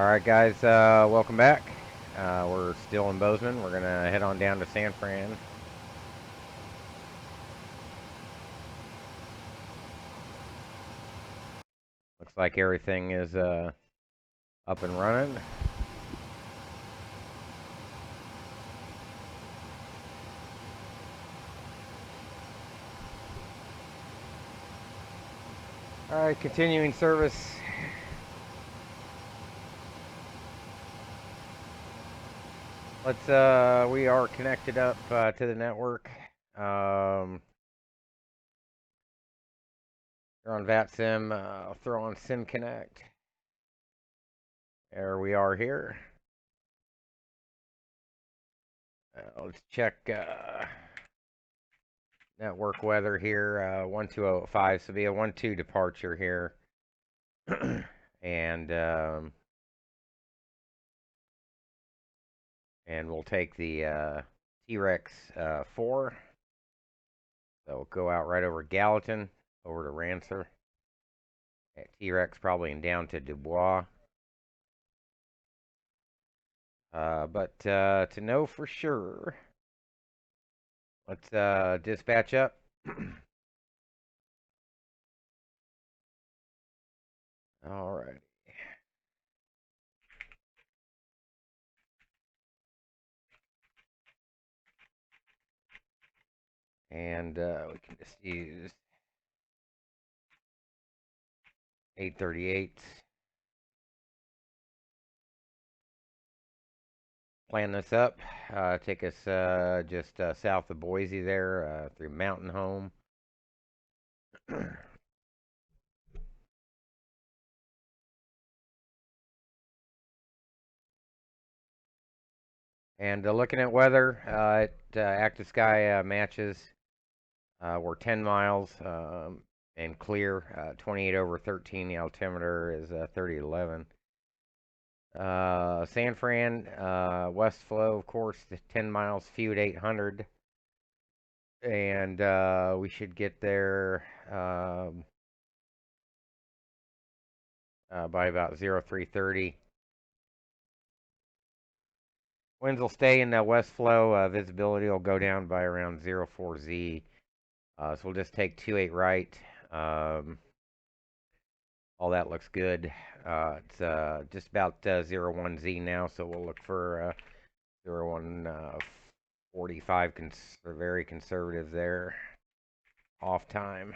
Alright guys, welcome back. We're still in Bozeman. We're gonna head on down to San Fran. Looks like everything is up and running. Alright, continuing service. We are connected up to the network. You're on Vatsim, I'll throw on Sim Connect. There we are here. Let's check network weather here. 1205, so be a 1-2 departure here. and we'll take the T-Rex 4. So we'll go out right over Gallatin, over to Rancer. T-Rex probably down to Dubois. But to know for sure, let's dispatch up. All right. And we can just use 838. Plan this up. Take us just south of Boise there through Mountain Home. And looking at weather, active sky matches. We're 10 miles and clear. 28 over 13. The altimeter is 3011. San Fran, west flow, of course, 10 miles, few at 800. And we should get there by about 0330. Winds will stay in the west flow. Visibility will go down by around 04Z. So we'll just take 28 right. All that looks good. It's just about 01Z now, so we'll look for 0145. Very conservative there. Off time.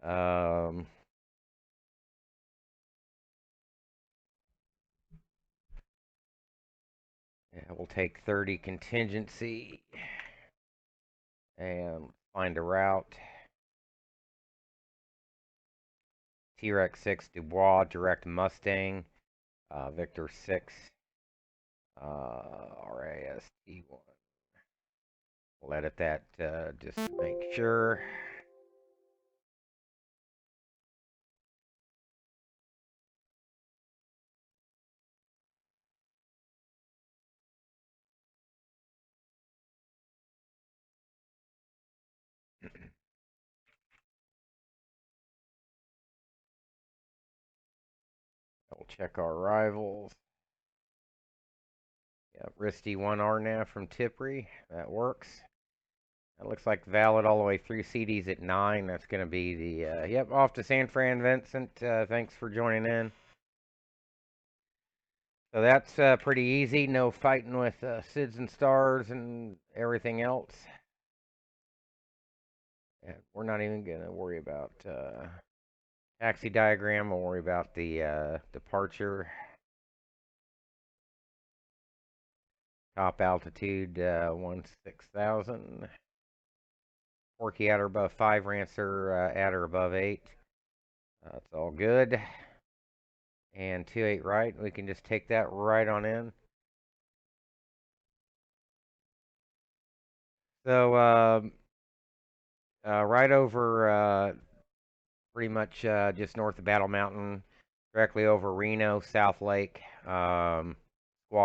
Yeah, we'll take 30 contingency and find a route. T-Rex 6 Dubois, direct Mustang, Victor 6, RAST1. We'll edit that just to make sure. We'll check our arrivals. Yeah, Risty 1 RNAV from Tippery. That works. That looks like valid all the way through. CD's at 9. That's going to be the, yep, off to San Fran, Vincent. Thanks for joining in. So that's pretty easy. No fighting with SIDS and stars and everything else. Yeah, we're not even going to worry about taxi diagram. We'll worry about the departure. Top altitude 16,000. Porky at or above 5, Rancer at or above 8. That's all good. And 28 right. We can just take that right on in. So right over pretty much just north of Battle Mountain, directly over Reno, South Lake, Squaw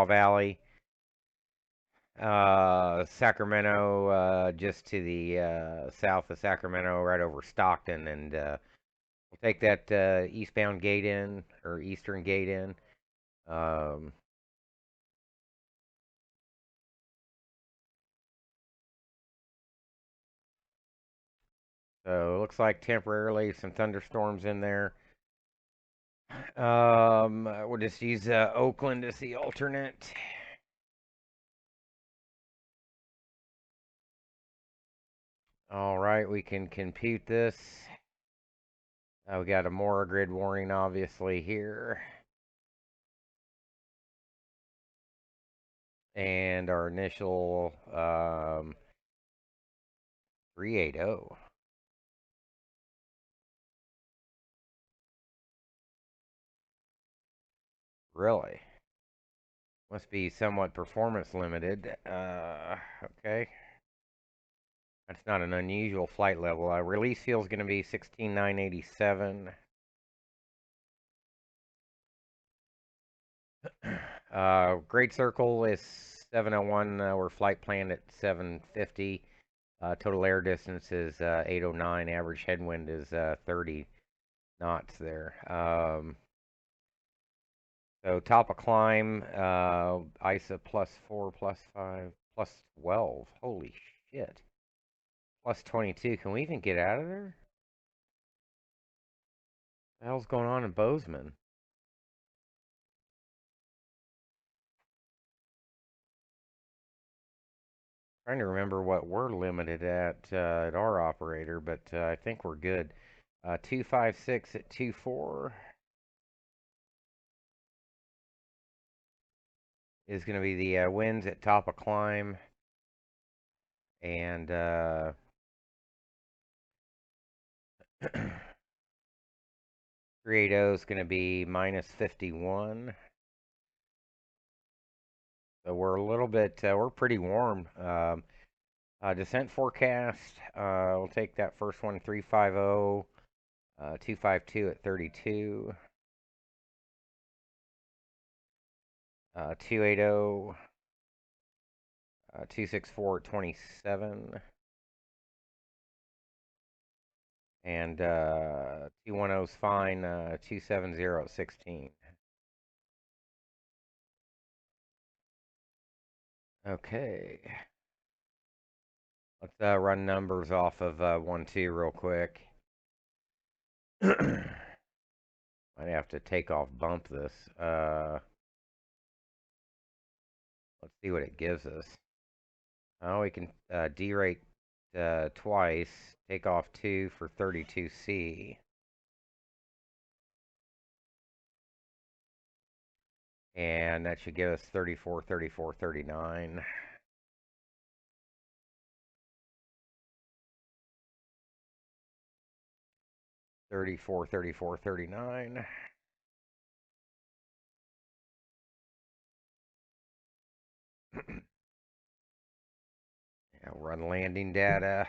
Valley, Sacramento, just to the south of Sacramento, right over Stockton, and We'll take that eastbound gate in, or eastern gate in. Um, so it looks like temporarily some thunderstorms in there. We'll just use Oakland as the alternate. All right, we can compute this. We got a more grid warning, obviously, here. And our initial 380. Really? Must be somewhat performance limited. Okay. That's not an unusual flight level. Release fuel is going to be 16,987. Great Circle is 701. We're flight planned at 750. Total air distance is 809. Average headwind is 30 knots there. So top of climb, ISA +4, +5, +12. Holy shit. +22. Can we even get out of there? What the hell's going on in Bozeman? Trying to remember what we're limited at our operator, but I think we're good. 256 at 24 is going to be the winds at top of climb, and 380 is going to be -51. So we're a little bit, we're pretty warm. Descent forecast, we'll take that first one, 350, 252 at 32, 280, 264 at 27, and 210 is fine, 270 at 16. Okay. Let's run numbers off of 1-2 real quick. Might have to take off bump this. Let's see what it gives us. Oh, we can derate twice, take off 2 for 32C. And that should give us 34, 34, 39. $34, 34, 39. Yeah, run landing data.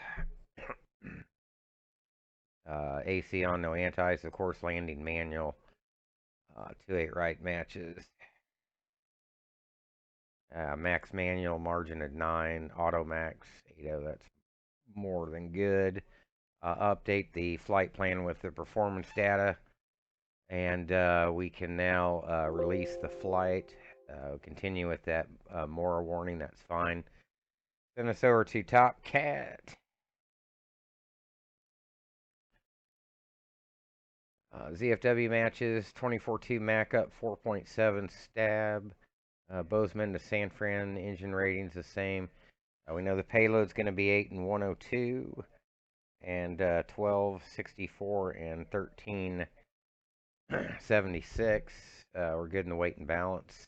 AC on, no antis, of course, landing manual. 2-8 right matches. Max manual margin at 9. Auto max 80. That's more than good. Update the flight plan with the performance data. And we can now release the flight. Continue with that more warning. That's fine. Send us over to TOPCAT. ZFW matches 24-2 Mac up 4.7 stab. Bozeman to San Fran engine ratings the same. We know the payload's going to be 8 and 102, and 1264 and 1376. We're good in the weight and balance.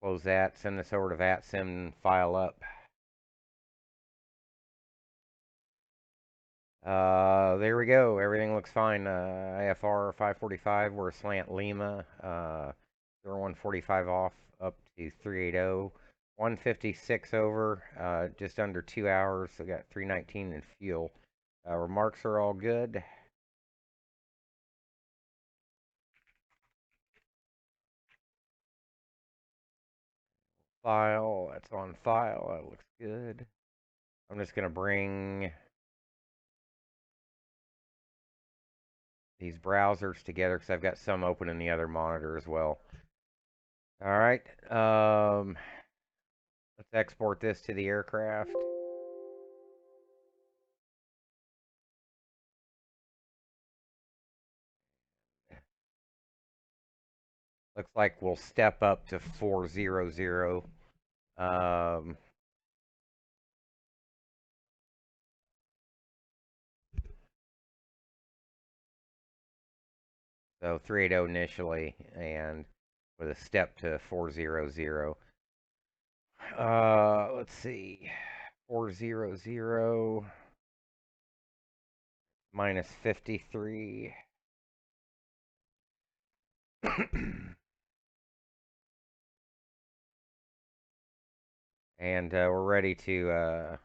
Close that. Send this over to Vatsim. File up. There we go. Everything looks fine. IFR 545. We're a slant Lima. 145 off up to 380. 156 over. Just under 2 hours. So got 319 in fuel. Remarks are all good. File. That's on file. That looks good. I'm just gonna bring these browsers together because I've got some open in the other monitor as well. All right. Let's export this to the aircraft. Looks like we'll step up to 400. So 380 initially, and with a step to 400. Let's see. 400 minus 53. And we're ready to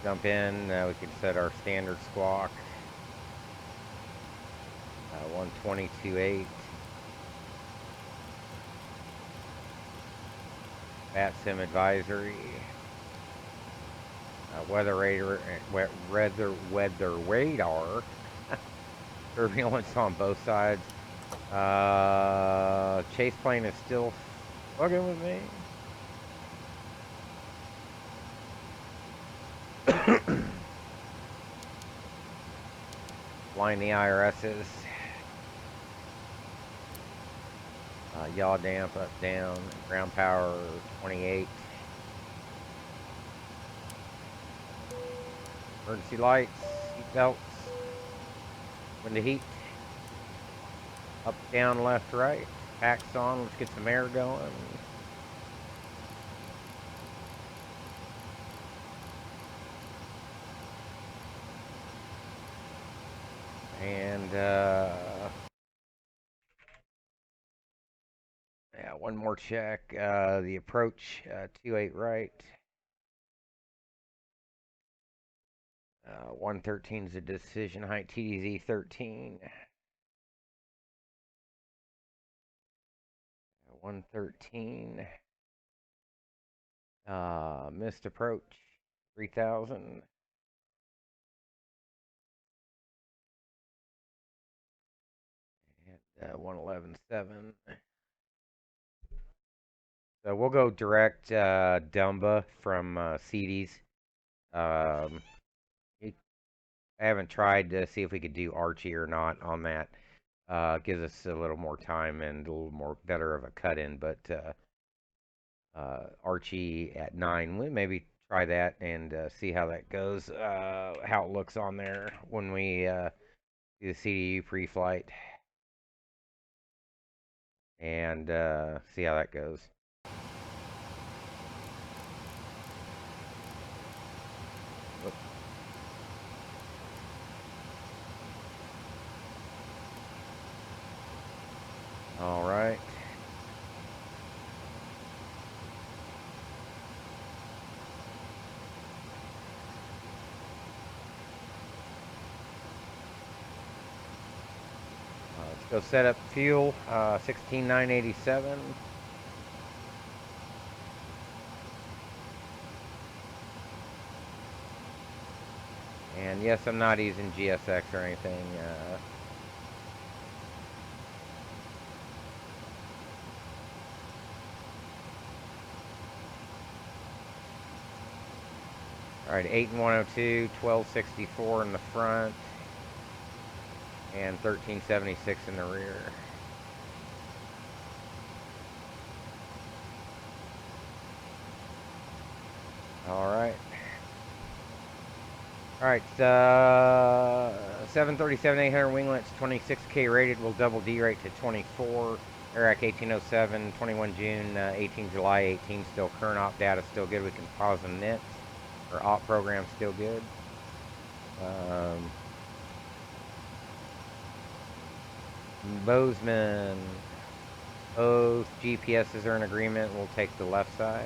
jump in. We can set our standard squawk. 122.8. Vatsim advisory. Weather radar. Turbulence on both sides. Chase plane is still fucking with me. Flying the IRSs. Yaw damp up down. Ground power 28. Emergency lights, seat belts, window heat, up, down, left, right, packs on, let's get some air going. And, yeah, one more check, the approach, 28 right. 113 is the decision height, TDZ 13. 113. Missed approach, 3000. And 111.7. So we'll go direct Dumba from CDs. I haven't tried to see if we could do Archie or not on that. Gives us a little more time and a little more better of a cut-in, but Archie at 9, we'll maybe try that and see how that goes, how it looks on there when we do the CDU pre-flight, and see how that goes. Oops. All right. Let's go set up fuel, 16,987. And yes, I'm not using GSX or anything. All right, 8 and 102, 1264 in the front, and 1376 in the rear. All right. All right, 737-800 winglets, 26K rated. We'll double D rate to 24. Iraq 1807, 21 June, 18 July 18. Still current op data still good. We can pause the NITs. Our op program still good. Bozeman, both GPSs are in agreement. We'll take the left side.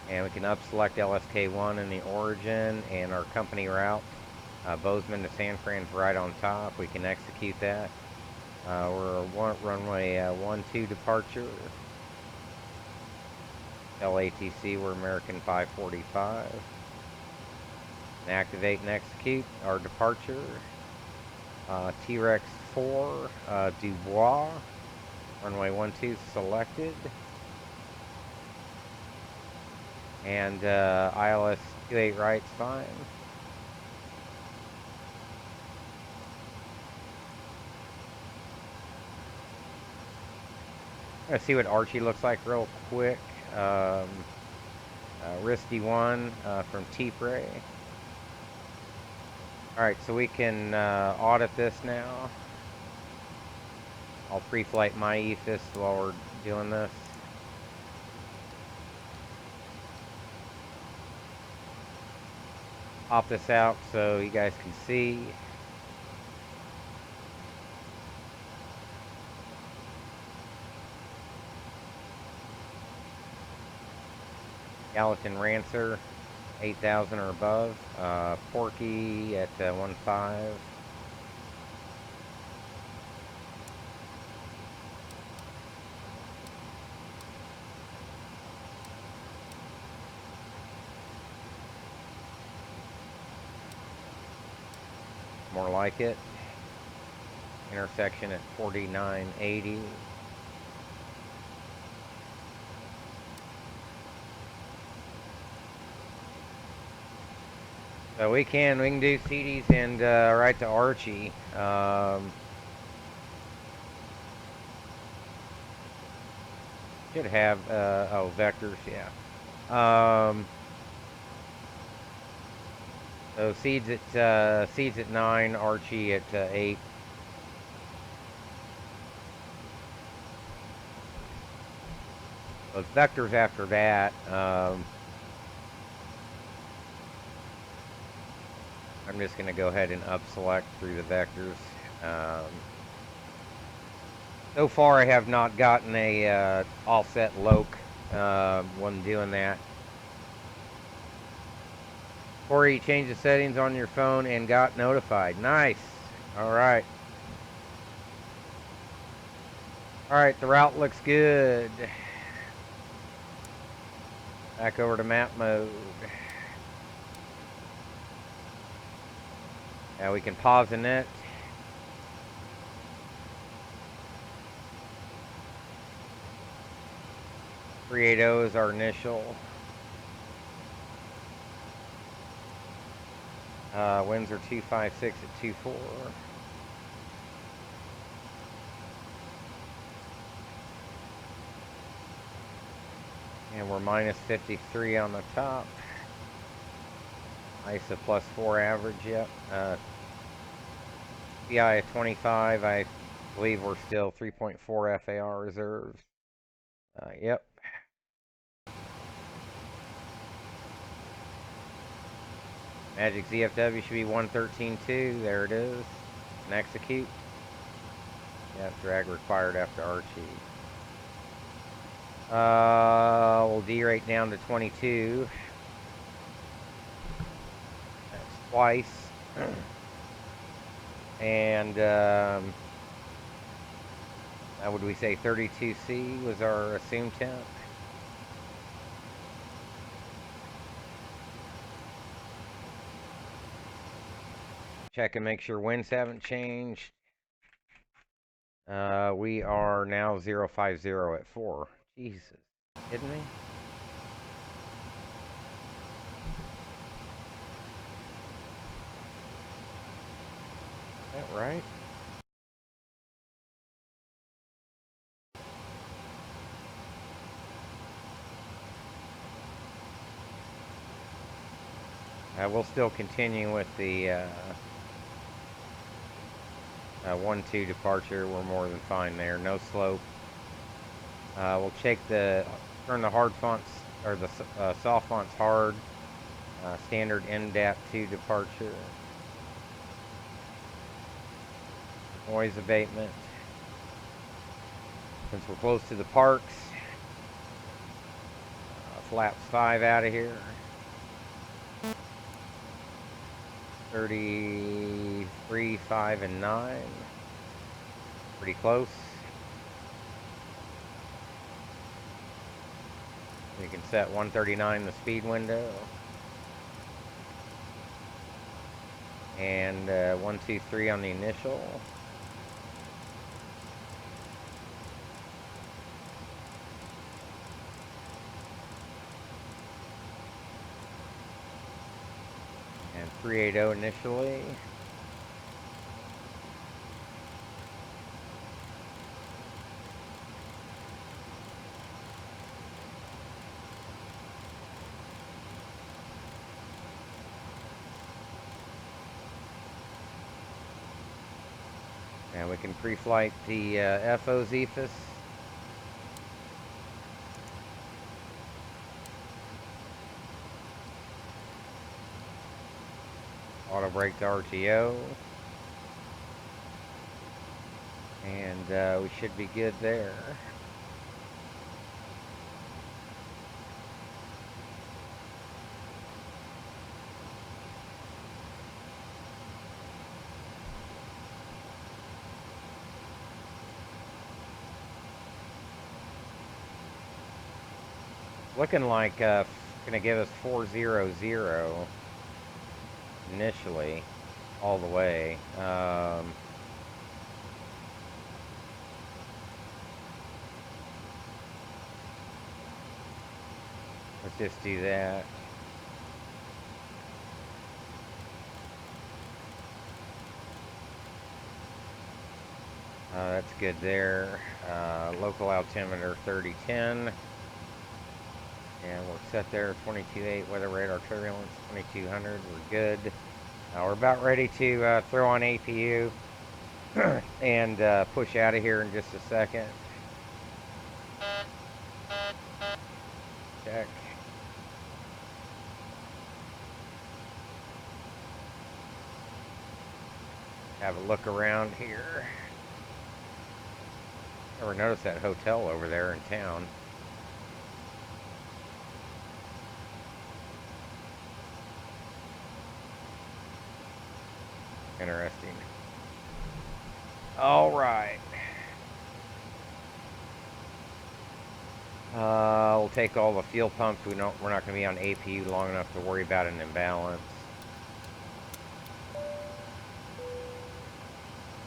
And we can up-select LSK1 in the origin and our company route. Bozeman to San Fran's right on top. We can execute that. We're runway 12 departure. LATC, we're American 545. And activate and execute our departure. T-Rex 4, Dubois, runway 12 selected. And ILS 28 right's fine. I'm going to see what Archie looks like real quick. Risky one from T-Pray. Alright, so we can audit this now. I'll pre-flight my EFIS while we're doing this. Pop this out so you guys can see. Gallatin Rancer, 8,000 or above. Porky at 1.5. More like it. Intersection at 4980. So we can do CDs and right to Archie. Should have oh, vectors, yeah. So seeds at 9, Archie at 8. Those vectors after that. I'm just going to go ahead and up-select through the vectors. So far, I have not gotten a offset loc when doing that. Corey, change the settings on your phone and got notified. Nice. All right. All right, the route looks good. Back over to map mode. Now we can pause the net. .380 is our initial. Winds are 256 at 24. And we're minus 53 on the top. ISA plus 4 average, yep. PI at 25, I believe we're still 3.4 FAR reserves. Yep. Magic ZFW should be 113.2. There it is. And execute. Yeah, drag required after Archie. We'll derate down to 22. That's twice. And how would we say 32C was our assumed temp? Check and make sure winds haven't changed. We are now 050 at 4. Jesus, kidding me? Is that right? We'll still continue with the 1-2 departure. We're more than fine there. No slope. We'll turn the hard fonts, or the soft fonts hard. Standard NDAP 2 departure. Noise abatement. Since we're close to the parks, flaps 5 out of here. 33, 5, and 9. Pretty close. You can set 139 the speed window. And 1, 2, 3 on the initial. And 380 initially. And we can pre-flight the FOZFIS. Auto brake to RTO. And we should be good there. Looking like gonna give us 400 initially, all the way. Let's just do that. That's good there. Local altimeter 3010. And we're set there, 22.8, weather radar turbulence, 2200, we're good. We're about ready to throw on APU and push out of here in just a second. Check. Have a look around here. Never noticed that hotel over there in town. Interesting. All right. We'll take all the fuel pumps. We're not going to be on APU long enough to worry about an imbalance.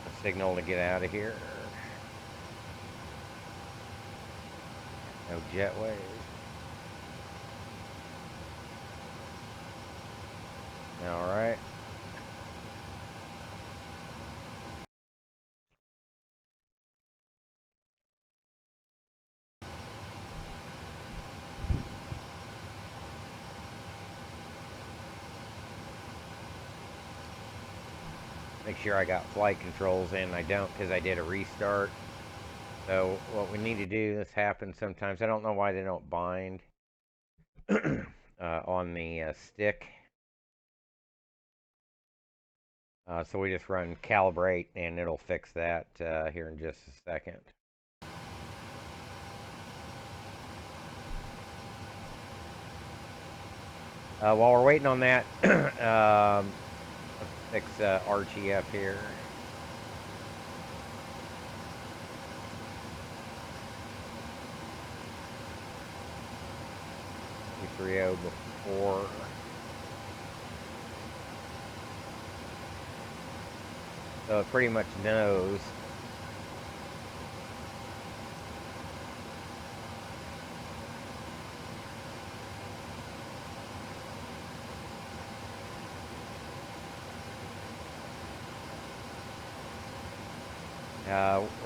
A signal to get out of here. No jetways. All right. Make sure I got flight controls in. I don't because I did a restart. So what we need to do, this happens sometimes. I don't know why they don't bind on the stick. So we just run calibrate and it'll fix that here in just a second. While we're waiting on that, let's fix RGF here. We 3.0 before. So it pretty much knows.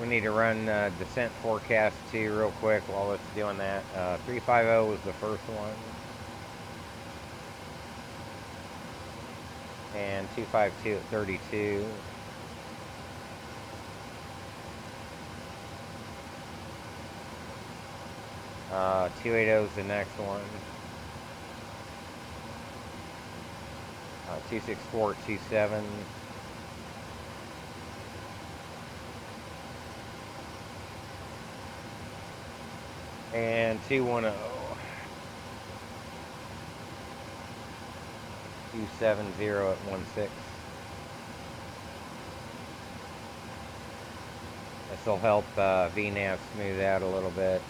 We need to run descent forecast too real quick while it's doing that. 350 was the first one. And 252 at 32. Uh, 280 is the next one. 264 at 27. And 210. 270 at 16. This will help VNAV smooth out a little bit.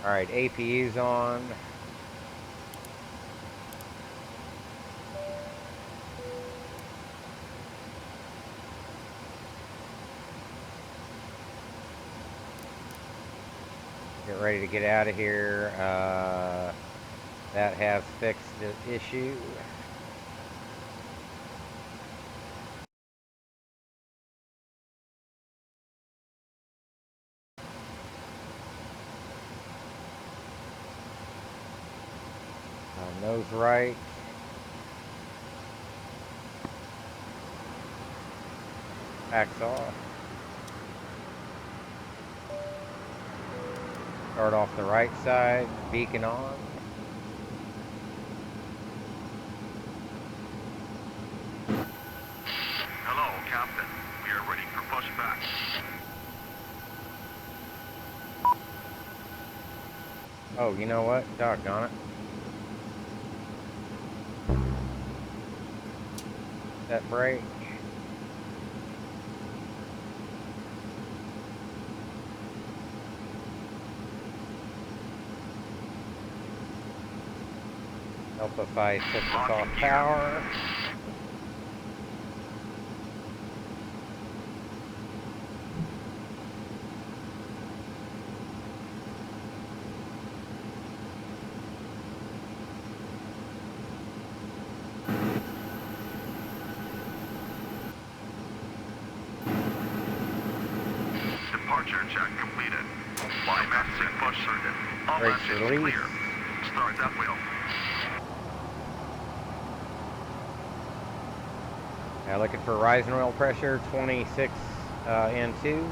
Alright, APU's on. Get ready to get out of here. That has fixed the issue. Nose right. Backs off. Start off the right side, beacon on. Hello, Captain. We are ready for pushback. Oh, you know what? Doggone it. That brake. Help if I set this off power. Departure check completed. Bypassing push circuit. All Brakes engines release. clear. Start that wheel. Now looking for rise in oil pressure, 26 N2.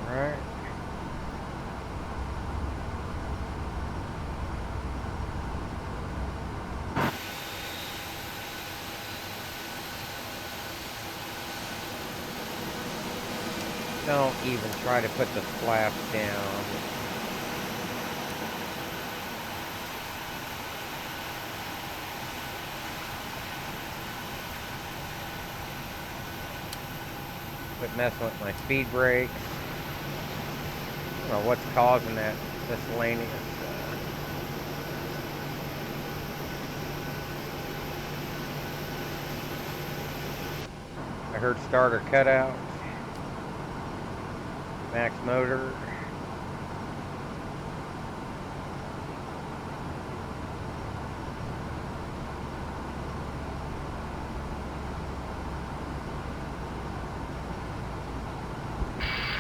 Alright. Don't even try to put the flaps down. Quit messing with my speed brakes. I don't know what's causing that miscellaneous. I heard starter cutout. Max motor.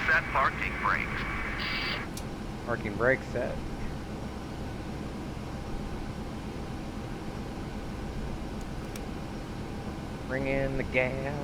Set parking brakes. Parking brake set. Bring in the gas.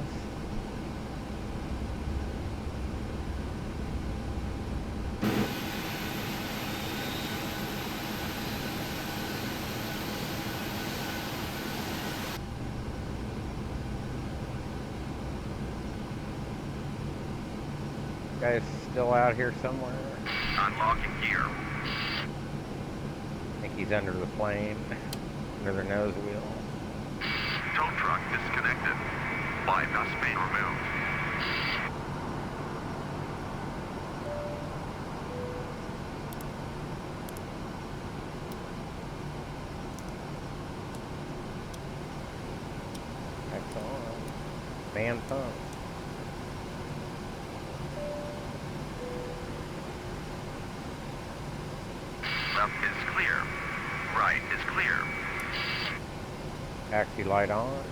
Guy's still out here somewhere. Unlocking gear. I think he's under the plane, under the nose wheel. Tow truck disconnected. Bypass main removed. That's on. Fan pump. Left is clear. Right is clear. Taxi light on.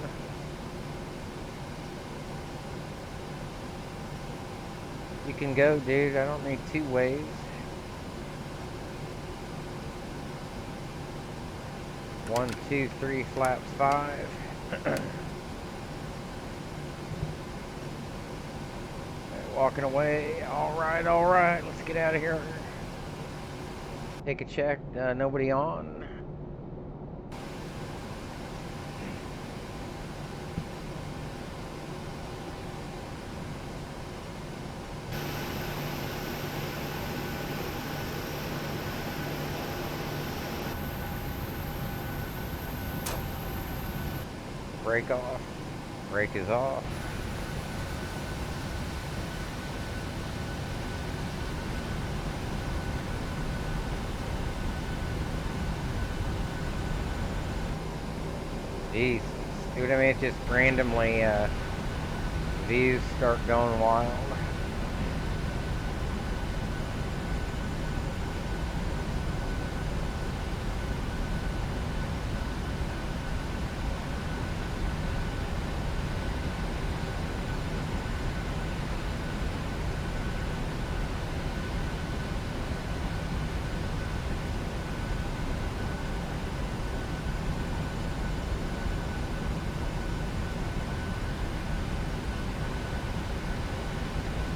You can go, dude. I don't need two ways. One, two, three, flaps 5. Walking away. All right. Let's get out of here. Take a check. Nobody on. brake off. Brake is off. Jeez, see what I mean? It's just randomly, views start going wild.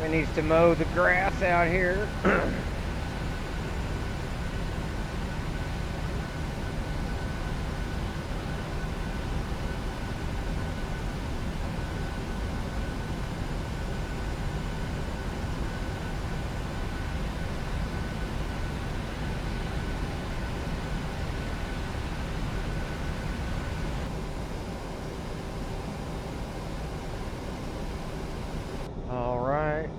We need to mow the grass out here. All right.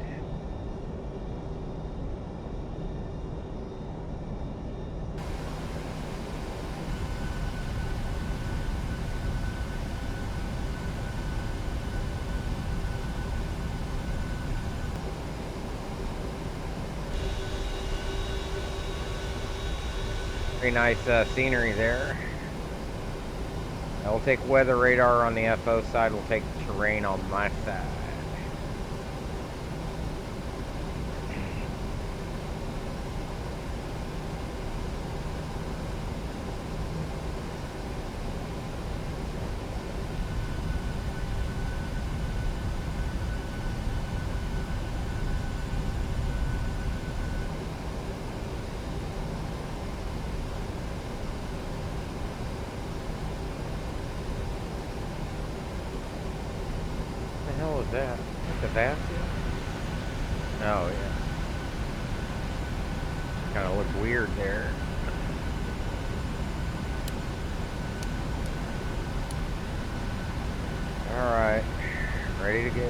Pretty nice scenery there. I'll take weather radar on the FO side. We'll take terrain on my side. What the hell is that? Is that the Vatsim? Oh yeah. Kind of look weird there. All right, ready to go.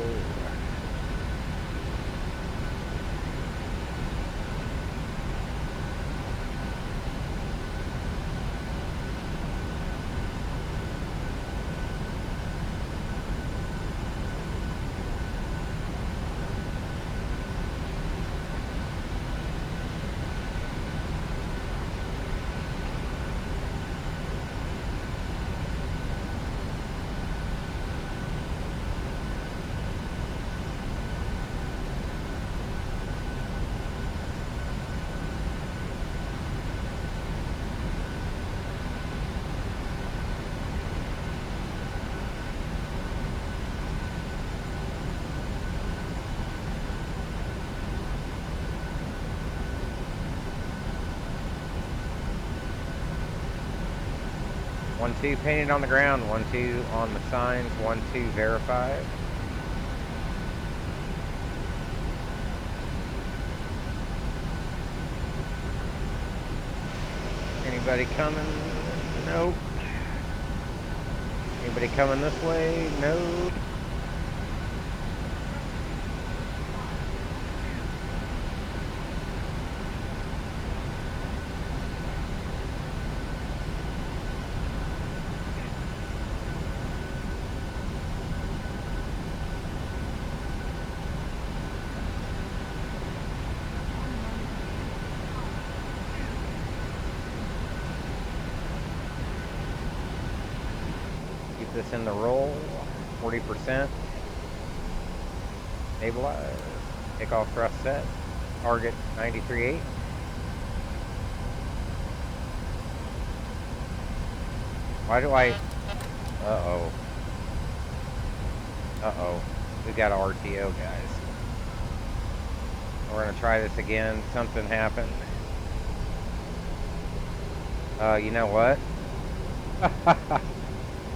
One, two painted on the ground, 1, 2 on the signs, 1, 2 verified. Anybody coming? Nope. Anybody coming this way? Nope. This in the roll, 40%. Stabilize. Takeoff thrust set. Target 93.8. Why do I? Uh-oh. Uh-oh. We got an RTO, guys. We're gonna try this again. Something happened. You know what?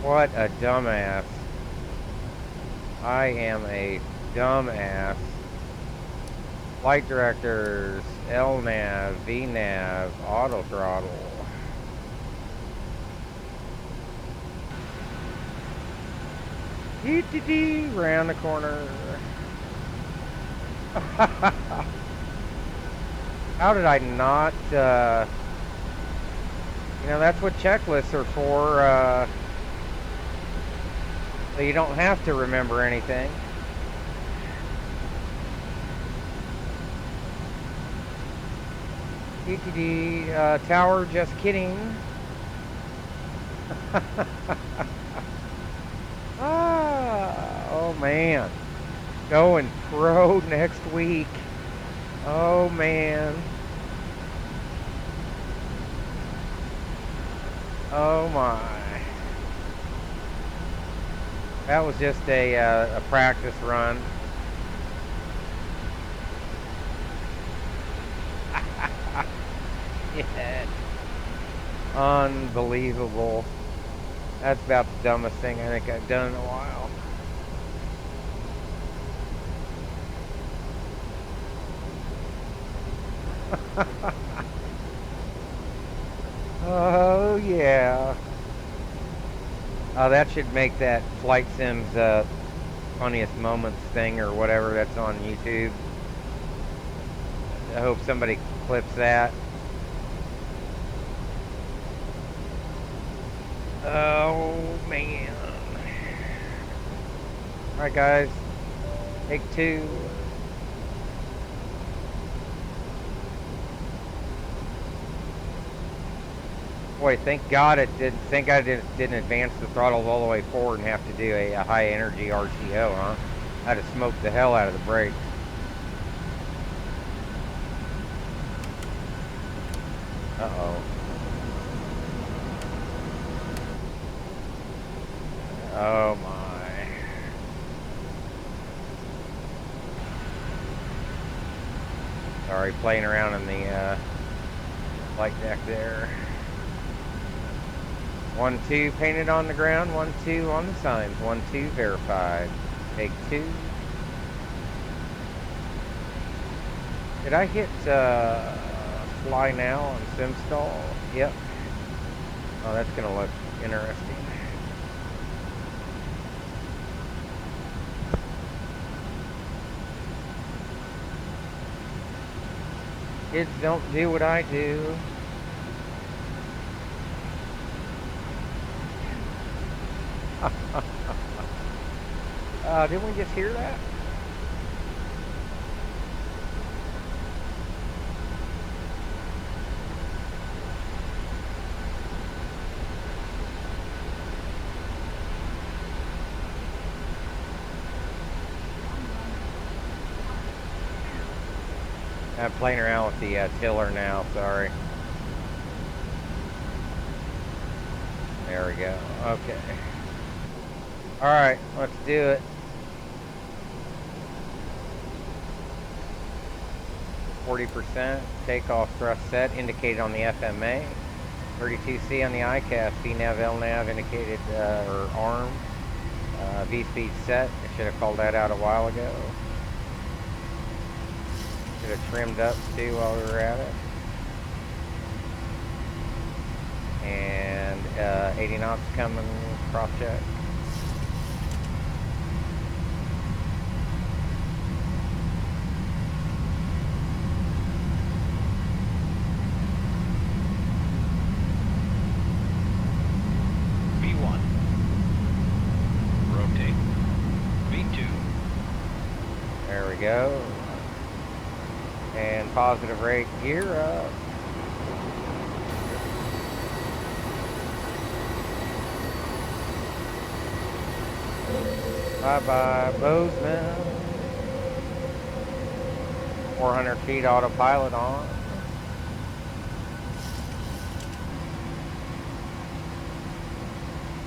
What a dumbass. I am a dumbass. Flight directors, LNAV, VNAV, auto throttle. Round the corner. How did I not, you know, that's what checklists are for, so you don't have to remember anything. Tower, just kidding. Oh man. Going pro next week. Oh man. Oh my. That was just a practice run. Yeah. Unbelievable. That's about the dumbest thing I think I've done in a while. Oh yeah. That should make that Flight Sims funniest moments thing or whatever that's on YouTube. I hope somebody clips that. Oh man. Alright guys, take two. Boy, thank God it did. Thank God it didn't advance the throttle all the way forward and have to do a high energy RTO, huh? I'd have smoked the hell out of the brakes. Uh-oh. Oh my. Sorry, playing around in the flight deck there. 1-2 painted on the ground, 1-2 on the signs, 1-2 verified. Take two. Did I hit fly now on SimStall? Yep. Oh, that's gonna look interesting. Kids don't do what I do. Didn't we just hear that? I'm playing around with the tiller now, sorry. There we go. Okay. Alright, let's do it. %, takeoff thrust set indicated on the FMA. 32C on the ICAS, CNAV, LNAV indicated, or ARM. V-speed set, I should have called that out a while ago. Should have trimmed up too while we were at it. And 80 knots coming, cross check. V1. Rotate. V2. There we go. And positive rate, gear up. Bye-bye, Bozeman. 400 feet autopilot on.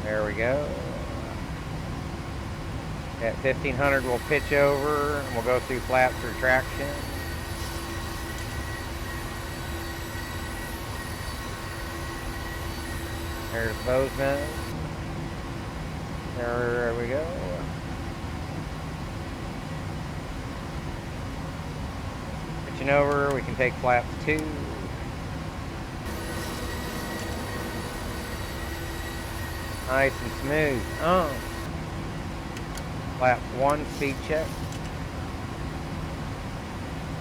There we go. At 1500 we'll pitch over and we'll go through flaps retraction. There's Bozeman. There we go. Pitching over, we can take flaps 2. Nice and smooth. Oh. Flap 1 speed check.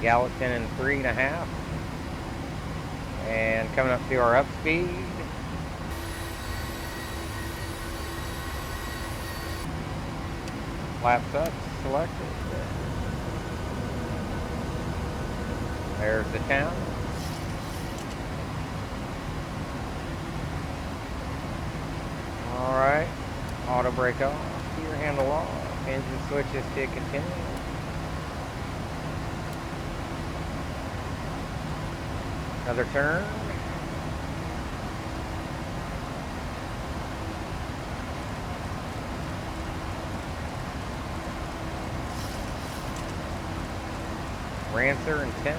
Gallatin in 3.5. And coming up to our up speed. Flaps up, selected. There's the town. Alright, auto brake off, gear handle off, engine switches to continue. Another turn. Rancer in 10.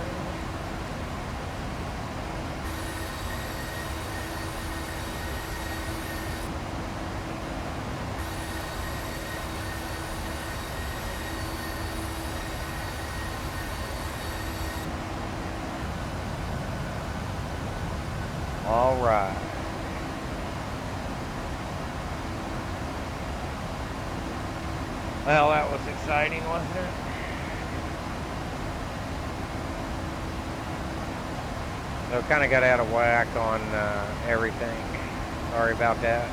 All right. Well, that was exciting, wasn't it? So kind of got out of whack on everything. Sorry about that.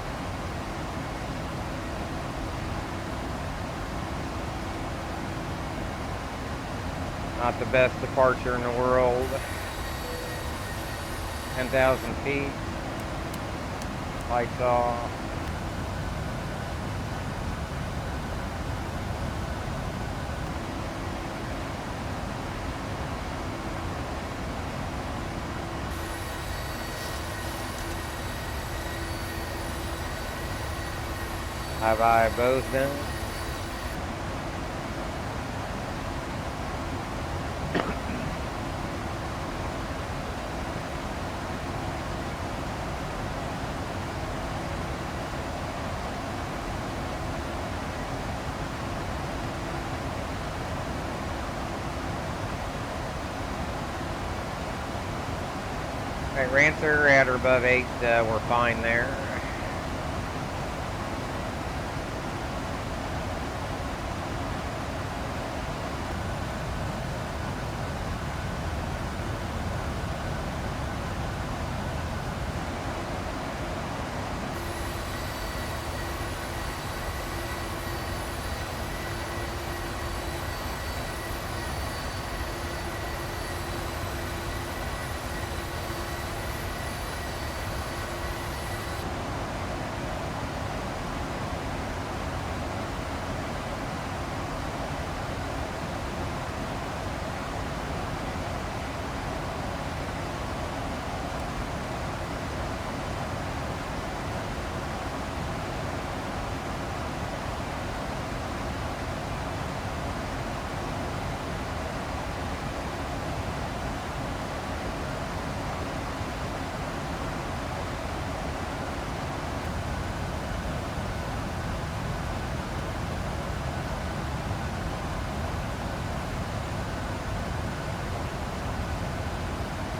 Not the best departure in the world. 10,000 feet. Lights off. High bows down. Alright, Rancer at or above 8, we're fine there.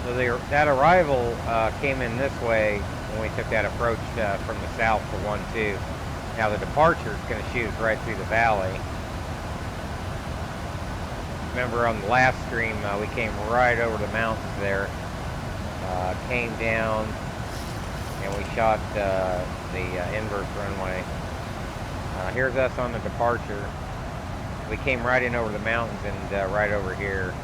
So that arrival came in this way when we took that approach from the south for 1-2. Now the departure is going to shoot us right through the valley. Remember on the last stream, we came right over the mountains there, came down, and we shot the inverse runway. Here's us on the departure. We came right in over the mountains and right over here.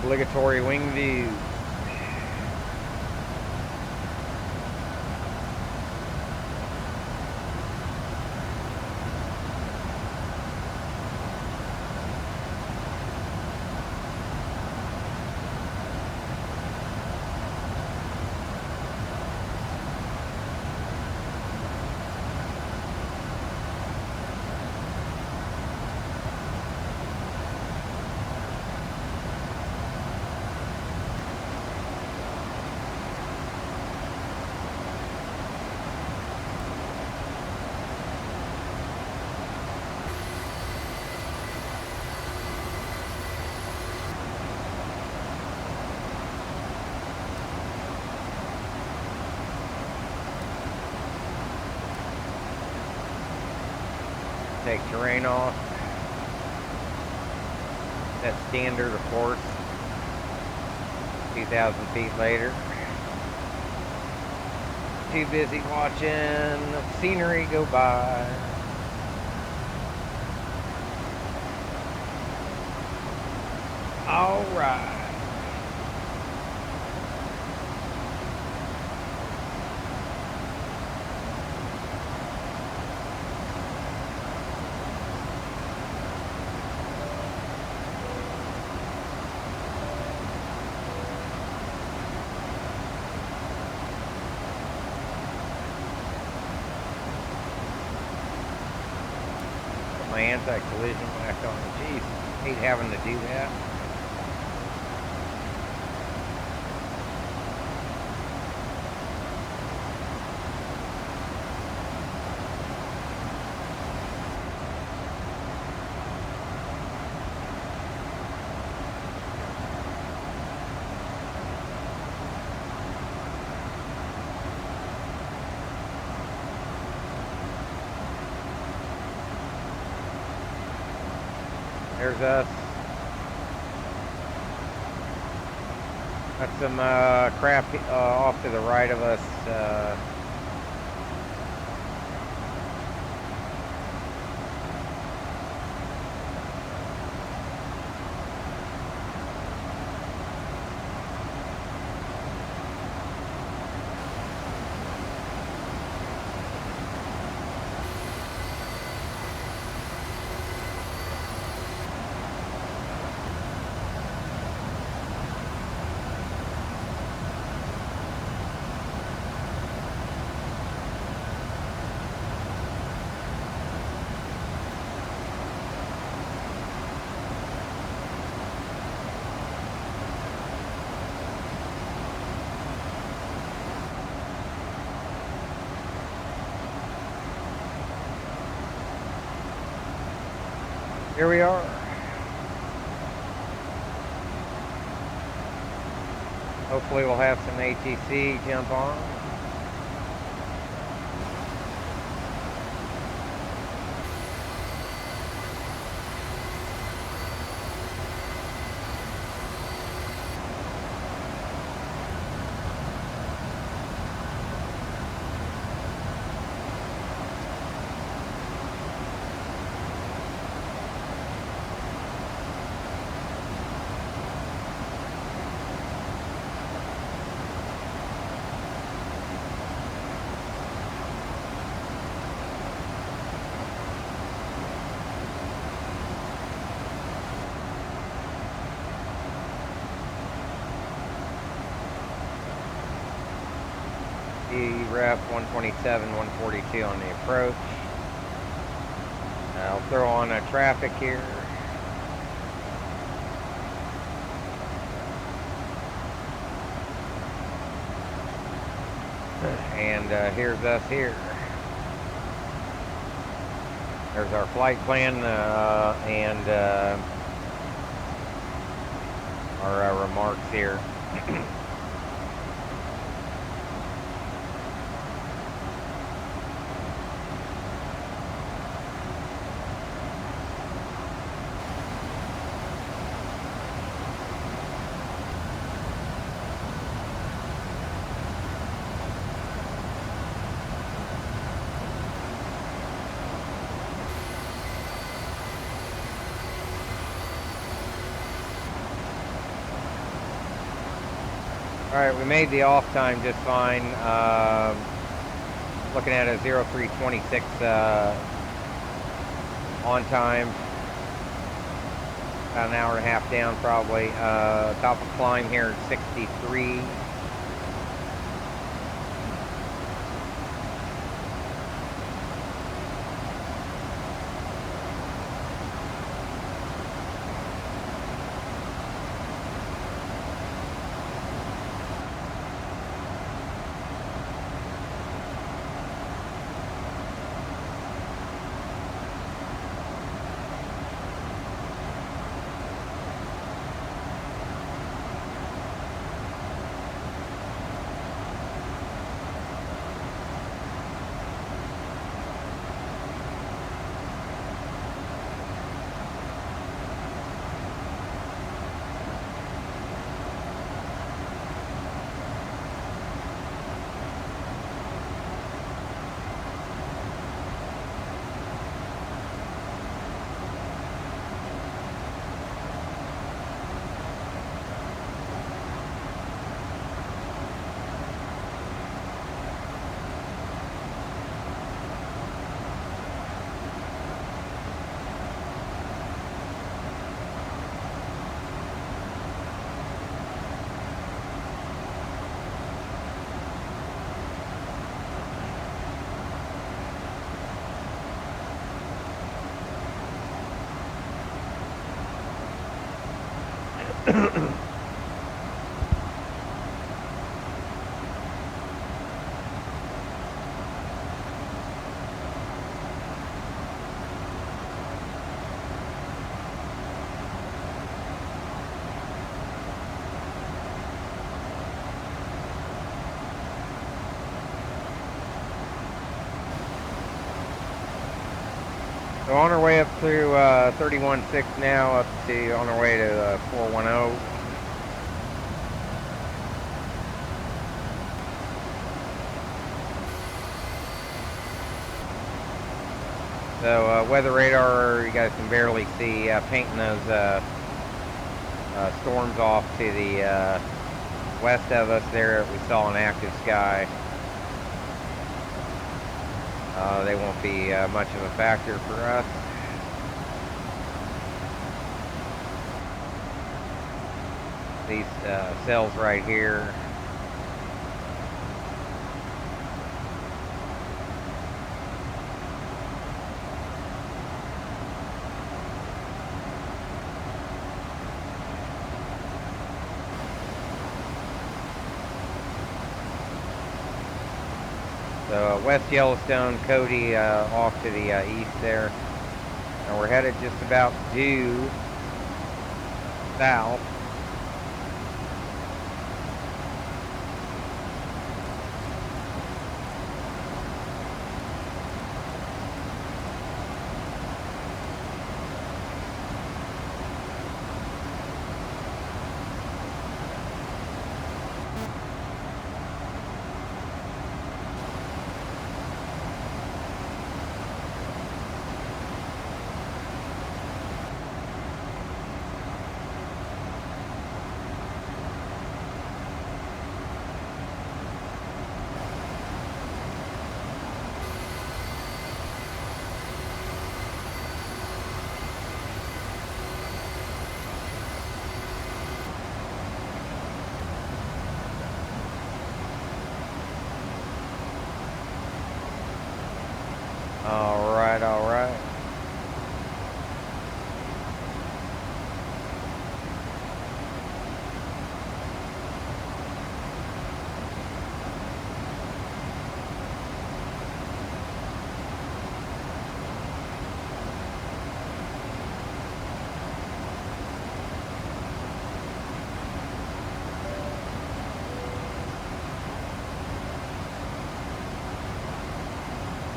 Obligatory wing view. Take terrain off. Set standard, of course. 2,000 feet later. Too busy watching scenery go by. All right. My anti-collision back on. Jeez, hate having to do that. There's us. Got some crap off to the right of us. Here we are. Hopefully we'll have some ATC jump on. Ref 127, 142 on the approach. I'll throw on a traffic here. And here's us here. There's our flight plan and our remarks here. Alright, we made the off time just fine. Looking at a 0326 on time. About an hour and a half down probably. Top of climb here at 63. So on our way up through 31.6 now, up to on our way to 410. So weather radar, you guys can barely see, painting those storms off to the west of us there. We saw an active sky. They won't be much of a factor for us. These cells right here. So West Yellowstone, Cody off to the east there. And we're headed just about due south. All right, all right.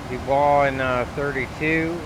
Dubois in 32.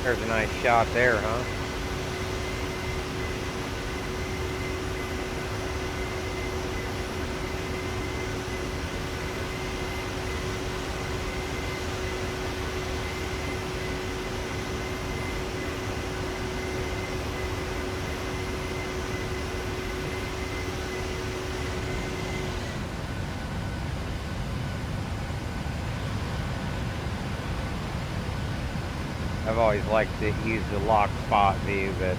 There's a nice shot there, huh? I've always liked to use the lock spot view, but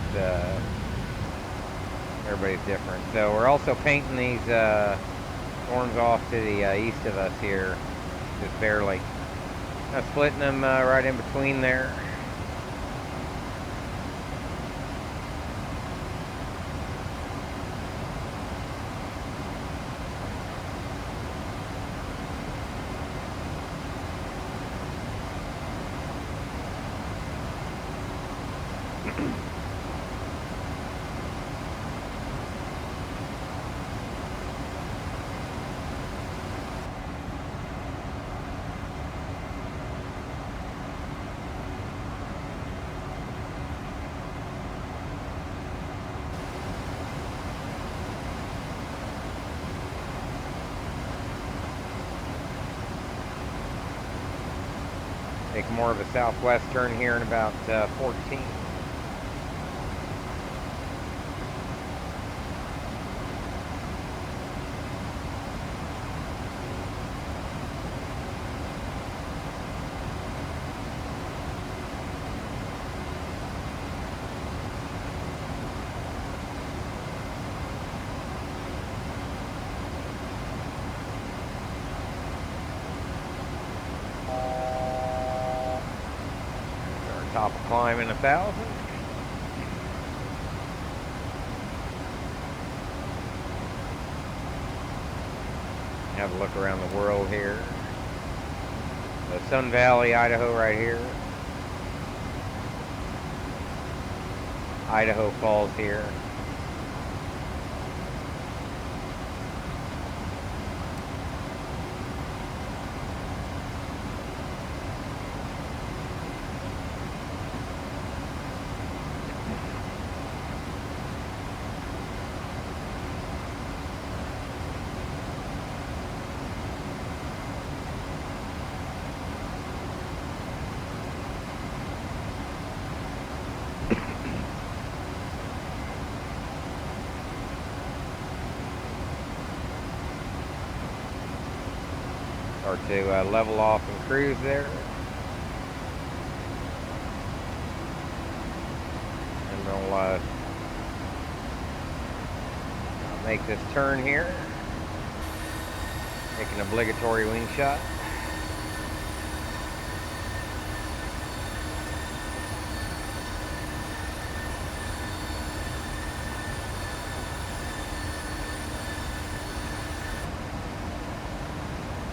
everybody's different. So we're also painting these storms off to the east of us here, just barely. Kind of splitting them right in between there. Make more of a southwest turn here in about 14. Top of climbing 1,000. Have a look around the world here. The Sun Valley, Idaho right here. Idaho Falls here. Start to level off and cruise there. And we'll make this turn here. Take an obligatory wing shot.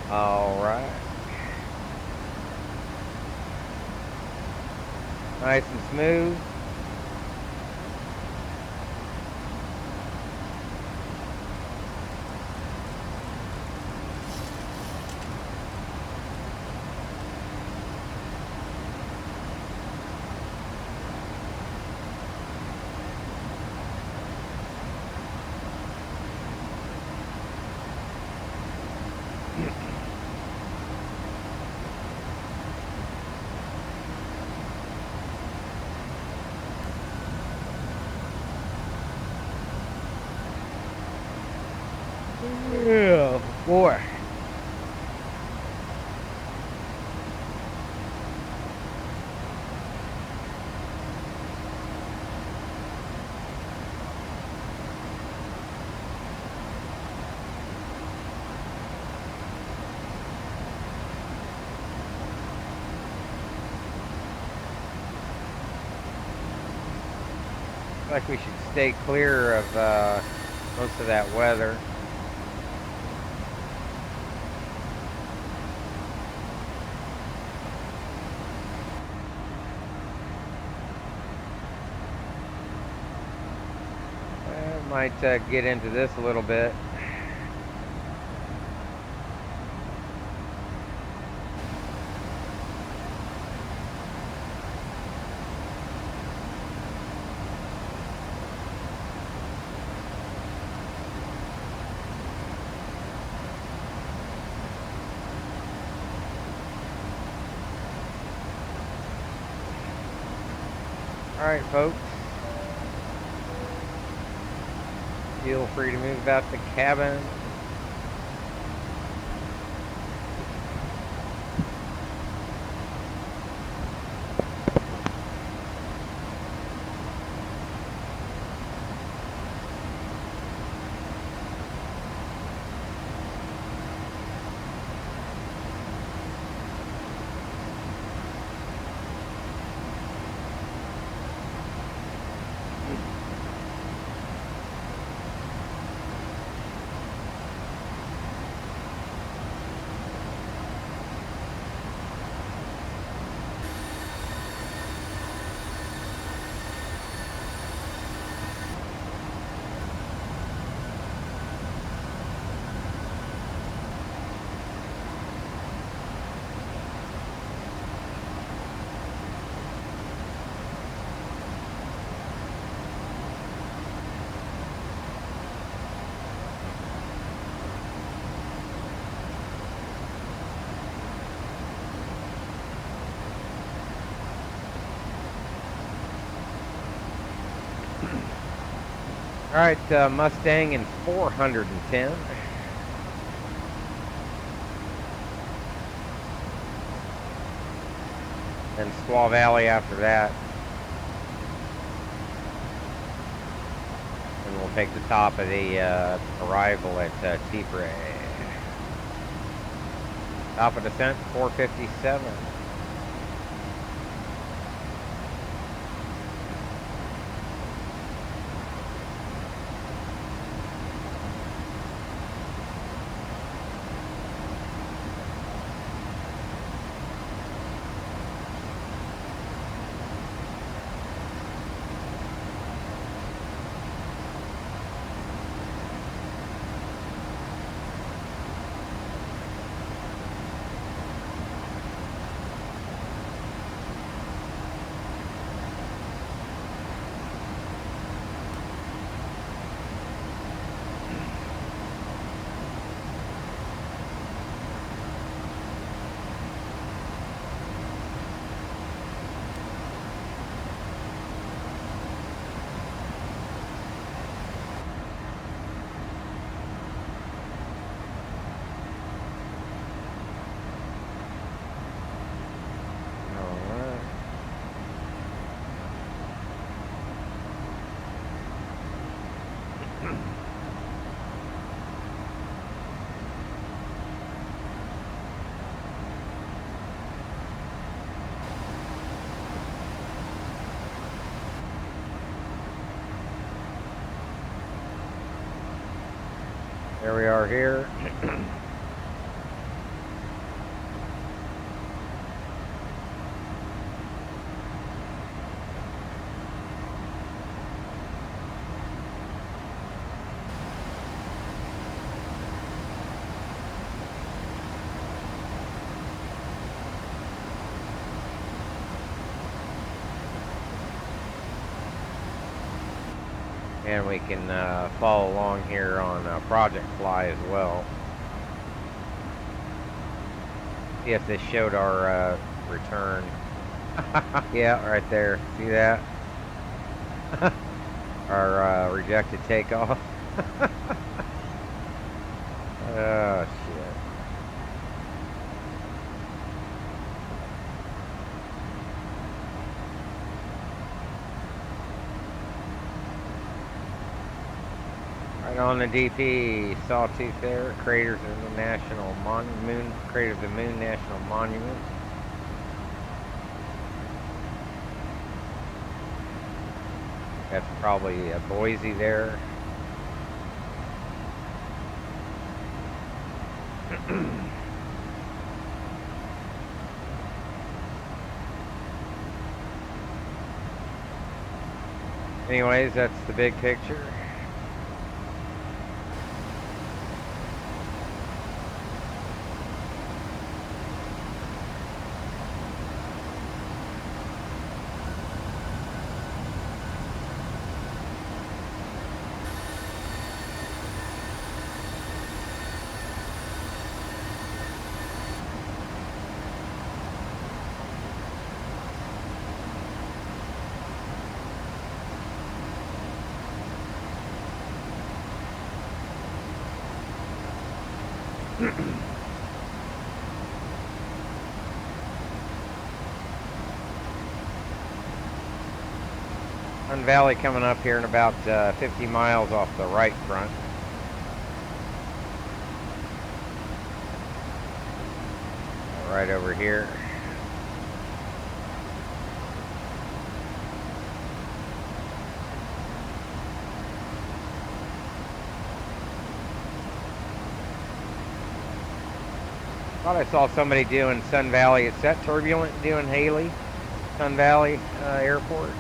All right. Nice and smooth. Yeah, boy. Like we should stay clear of most of that weather. Might get into this a little bit. All right, folks. Feel free to move about the cabin. Alright, Mustang in 410. And Squaw Valley after that. And we'll take the top of the arrival at T-Bray. Top of descent, 457. There we are here. And we can follow along here on Project Fly as well. See if this showed our return. Yeah, right there. See that? Our rejected takeoff. Oh, shit. Right on the DP, Sawtooth there, craters of the National Monument, crater of the Moon National Monument. That's probably Boise there. Anyways, that's the big picture. Sun Valley coming up here in about 50 miles off the right front. Right over here. Thought I saw somebody doing Sun Valley. Is that Turbulent doing Haley? Sun Valley Airport?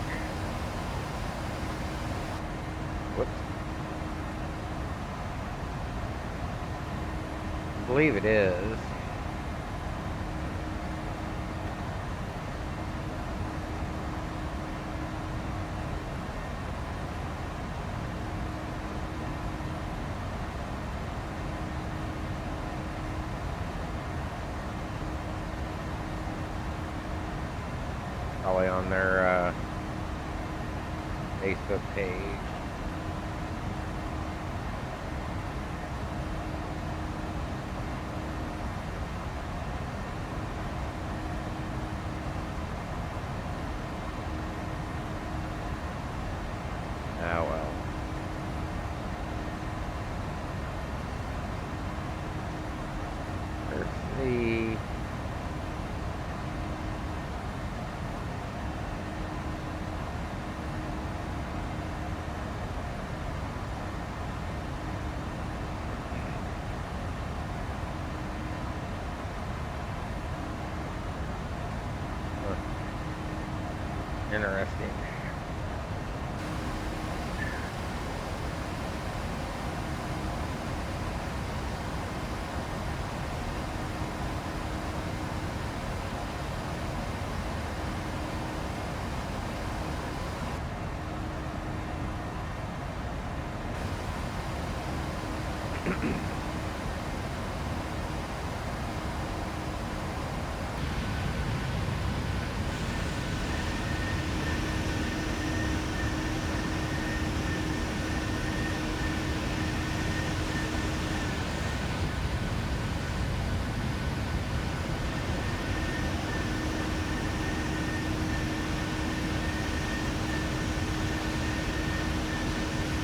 Whoops. I believe it is. Probably on their Facebook page. see. Interesting.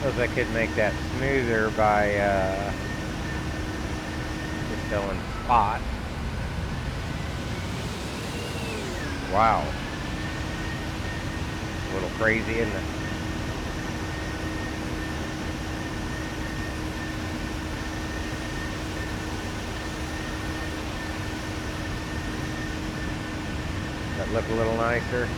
Suppose I could make that smoother by just going spot. Wow. A little crazy, isn't it? That look a little nicer.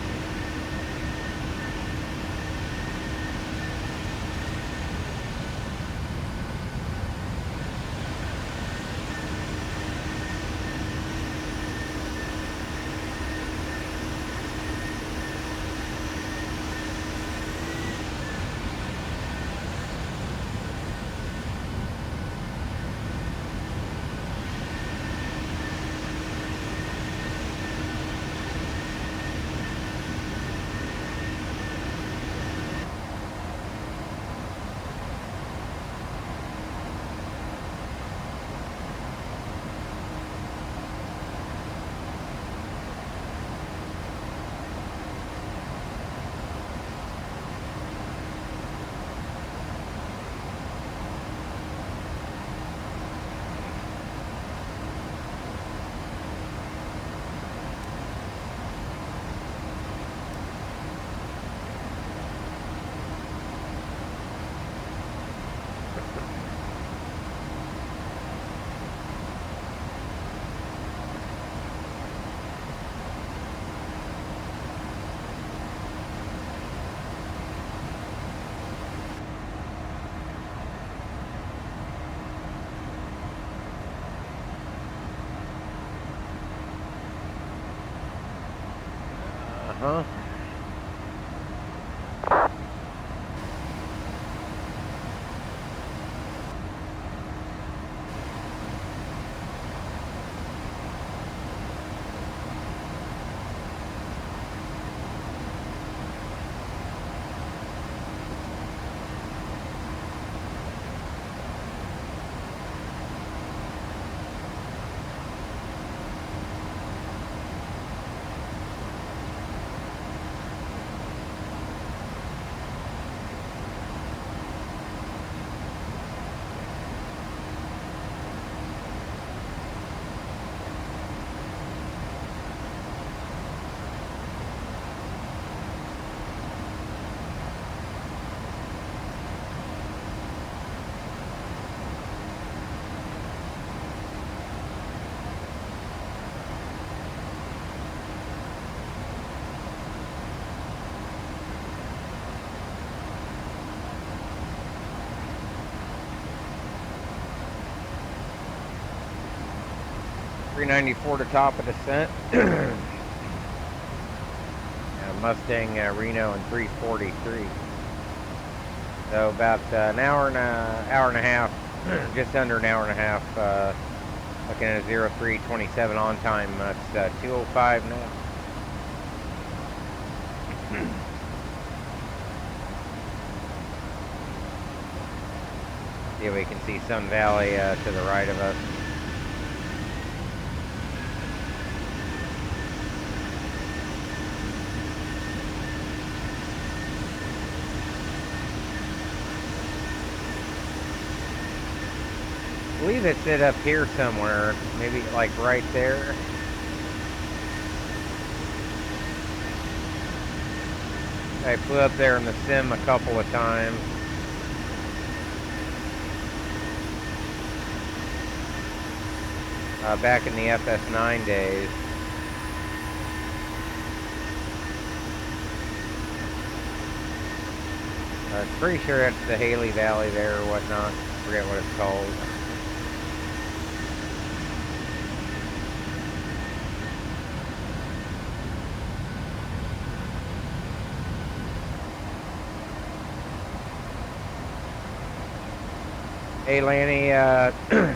Uh-huh. $394 to top of descent. Mustang Reno and 343. So about an hour and a half, just under an hour and a half. Looking at a 0327 on time. That's 2:05 now. Yeah, we can see Sun Valley to the right of us. believe it's it up here somewhere, maybe like right there. I flew up there in the sim a couple of times. Back in the FS9 days. Pretty sure that's the Haley Valley there or whatnot. Forget what it's called. Hey Lanny,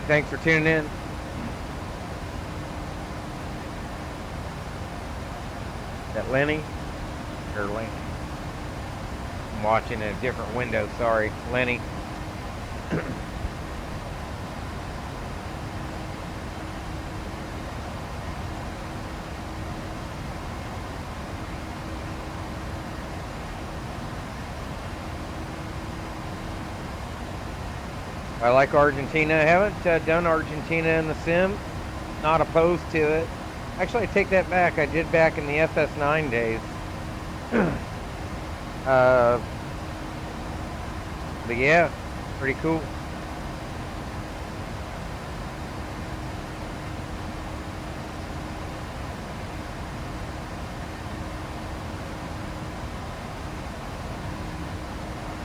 thanks for tuning in. Is that Lenny? Or Lanny? I'm watching in a different window, sorry. Lenny. I like Argentina. I haven't done Argentina in the sim. Not opposed to it. Actually, I take that back. I did back in the FS9 days. But yeah, pretty cool.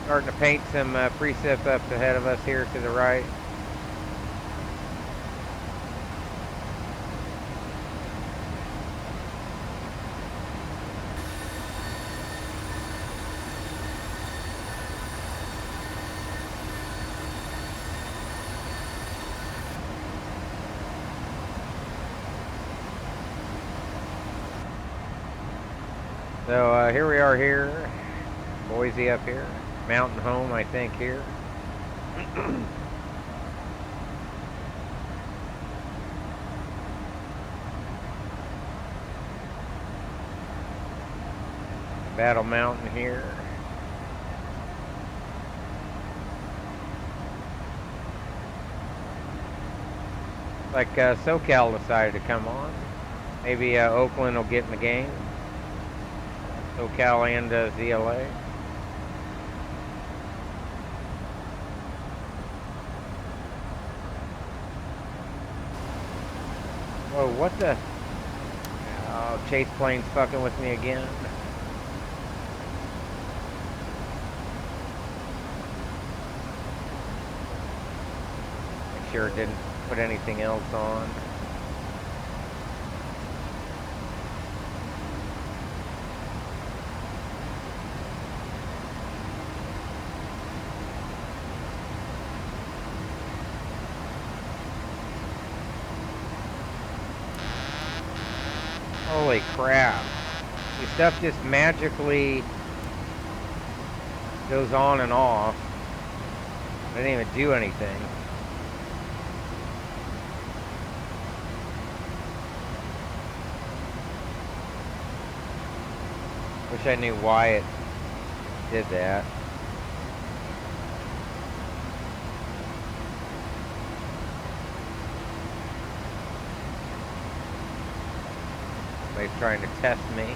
Starting to paint some precip up ahead of us here to the right. So here we are here, Boise up here. Mountain Home, I think, here. Battle Mountain here. Like SoCal decided to come on. Maybe Oakland will get in the game. SoCal and ZLA. Whoa, what the? Oh, Chase plane's fucking with me again. Make sure it didn't put anything else on. Holy crap. This stuff just magically goes on and off. I didn't even do anything. Wish I knew why it did that. Somebody's trying to test me.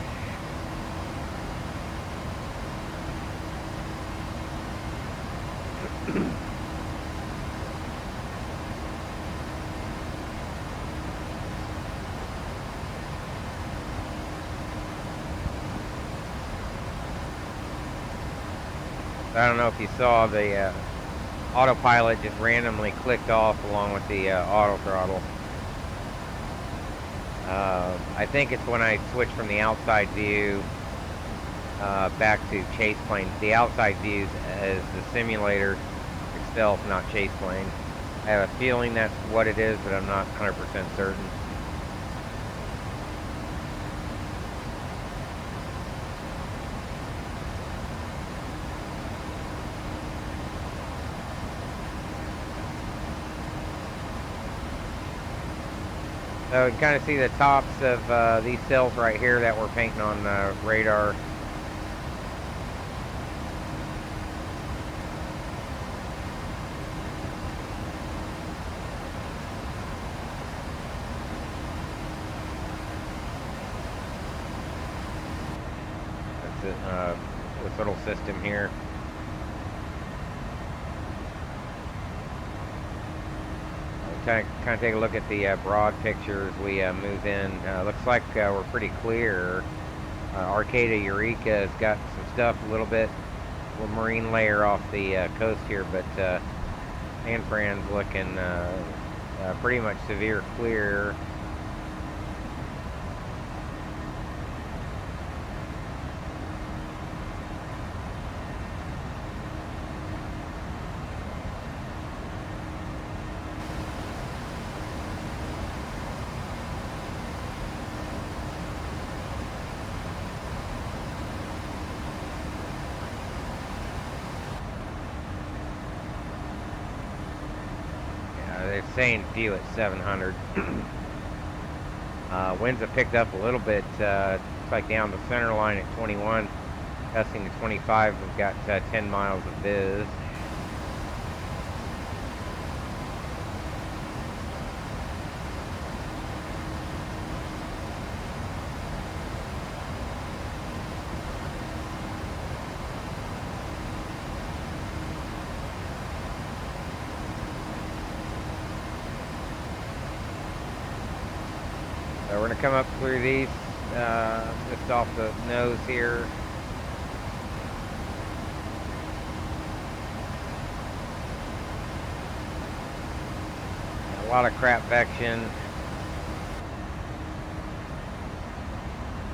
I don't know if you saw the autopilot just randomly clicked off along with the auto throttle. I think it's when I switch from the outside view back to chase plane. The outside view is the simulator itself, not chase plane. I have a feeling that's what it is, but I'm not 100% certain. So you can kind of see the tops of these cells right here that we're painting on radar. this little system here. Kind of take a look at the broad picture as we move in. Looks like we're pretty clear. Arcata Eureka has got some stuff, a little marine layer off the coast here, but San Fran's looking pretty much severe clear. They're saying due at 700. Winds have picked up a little bit. It's like down the center line at 21, gusting to 25. We've got 10 miles of biz. We're going to come up through these, just off the nose here. A lot of crap vection.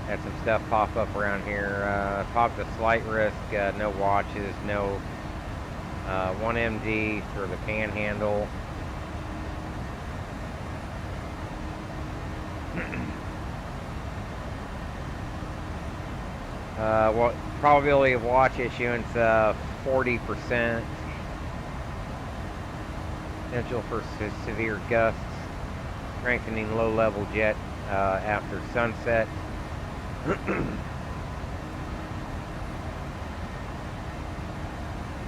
Had some stuff pop up around here. Popped a slight risk, no watches, no 1MD for the panhandle. Well, probability of watch issuance 40%. Potential for severe gusts. Strengthening low-level jet after sunset.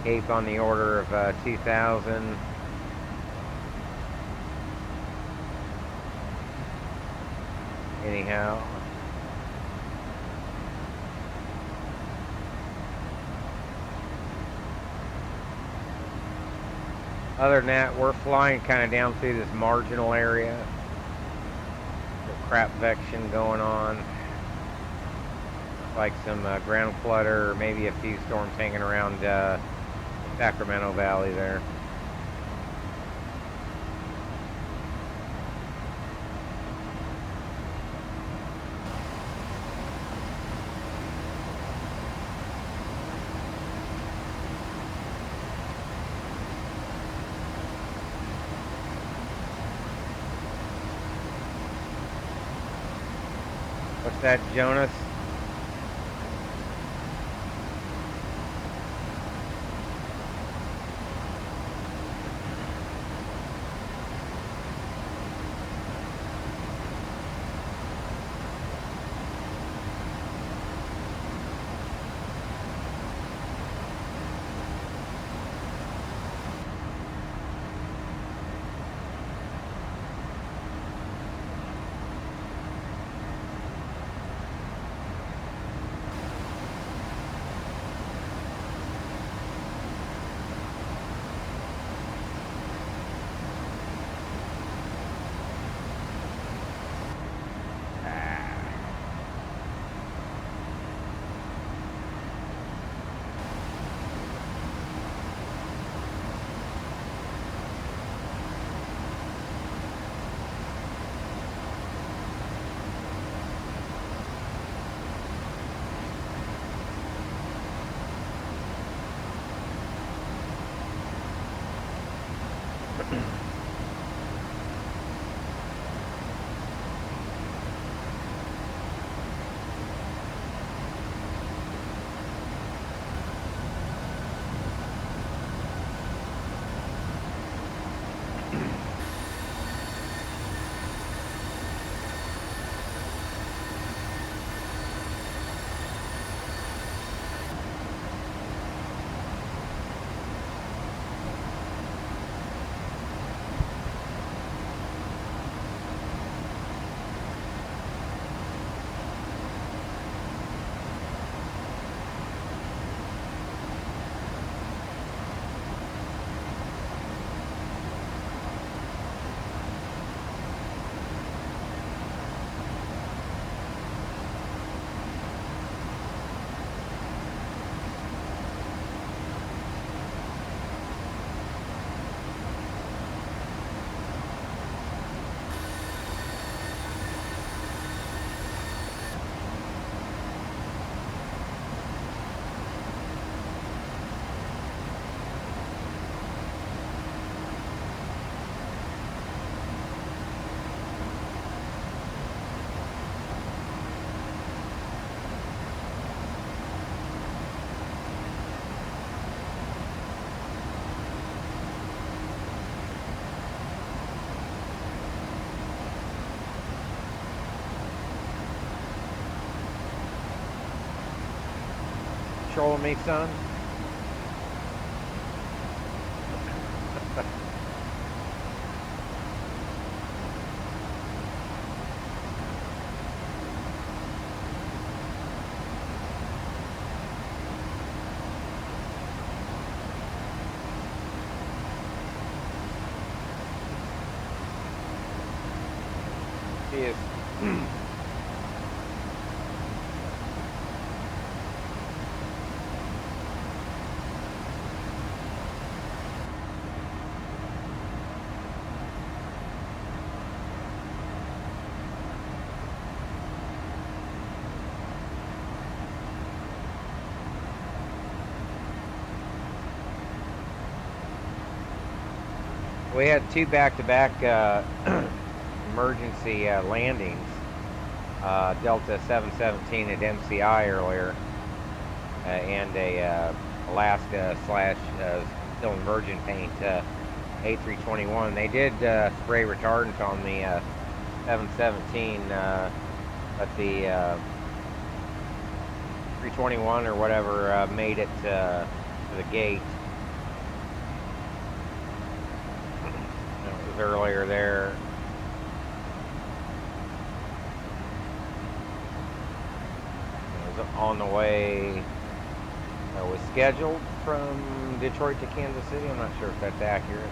Cape on the order of 2,000. Anyhow. Other than that, we're flying kind of down through this marginal area. Crap vection going on. Like some ground flutter, or maybe a few storms hanging around the Sacramento Valley there. What's that, Jonas? controlling me, son? He is. We had 2 back-to-back emergency landings. Delta 717 at MCI earlier, and a Alaska slash still in virgin paint A321. They did spray retardant on the 717, but the 321 or whatever made it to the gate. It was earlier there. On the way, was scheduled from Detroit to Kansas City. I'm not sure if that's accurate.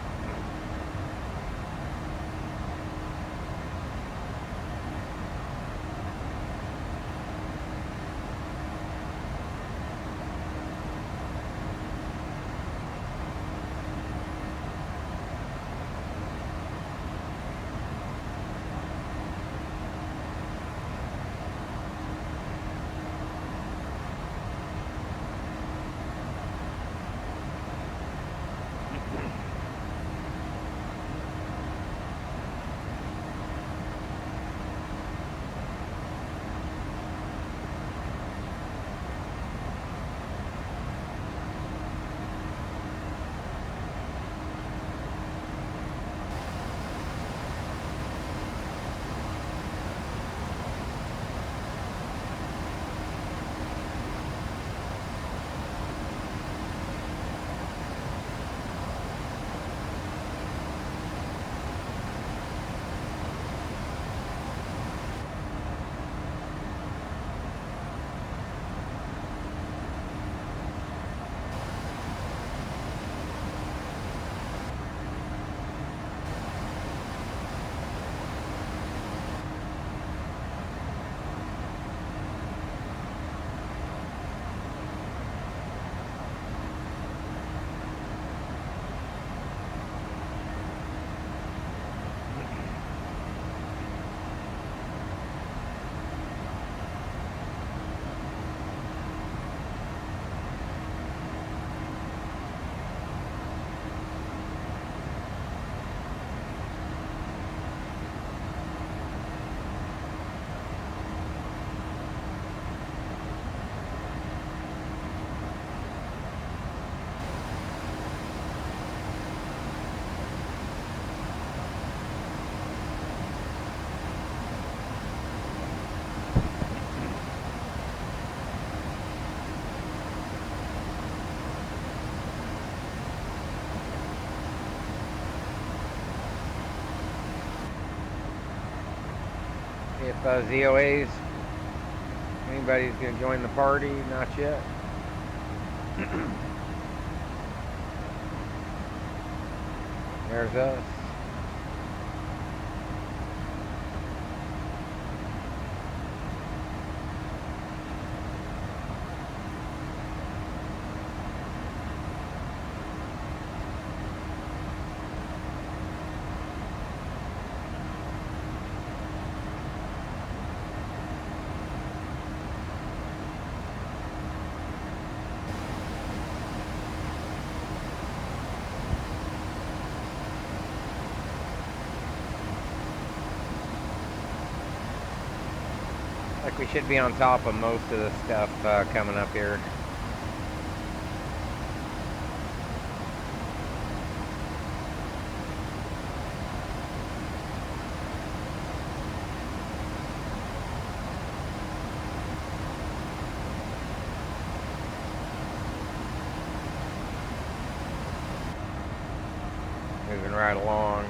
If ZOAs, anybody's going to join the party, not yet. There's us. Like we should be on top of most of the stuff coming up here. right along.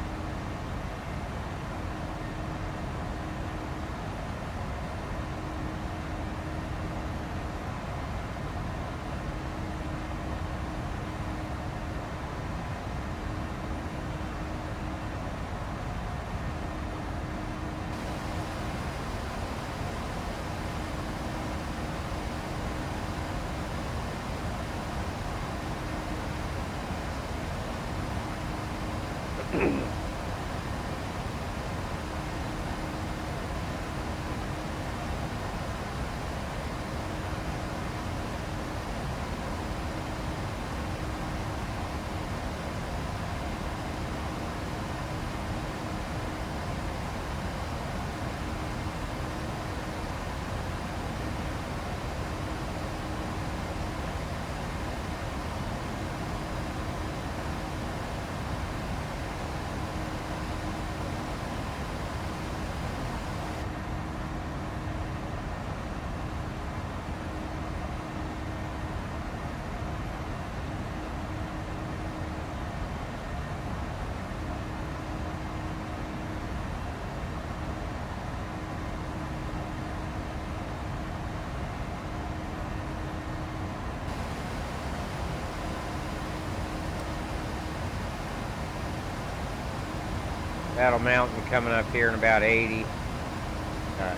Battle Mountain coming up here in about 80.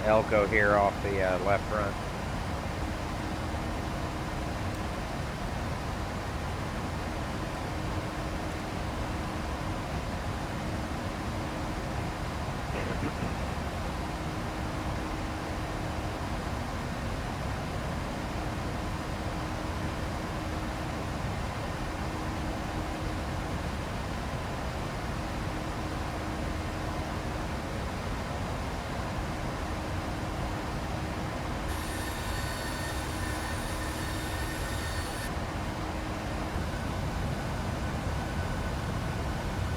Elko here off the left front.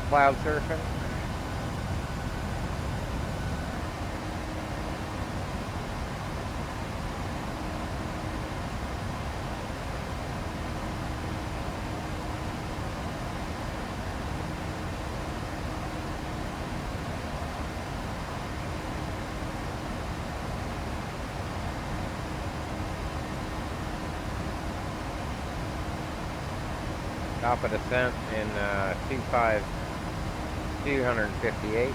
Cloud surfing. Top of descent in 258.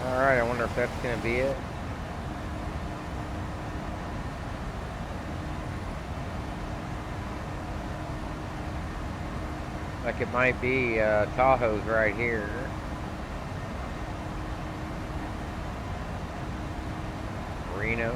Alright, I wonder if that's going to be it. Like it might be Tahoe's right here. Reno.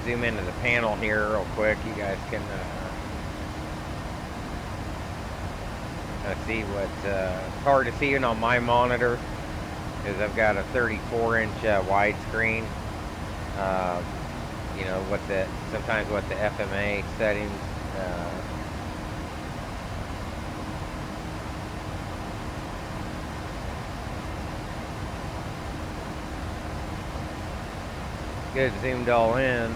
zoom into the panel here real quick. You guys can see what it's hard to see it on my monitor because I've got a 34-inch widescreen. You know sometimes what the FMA settings. Good, zoomed all in.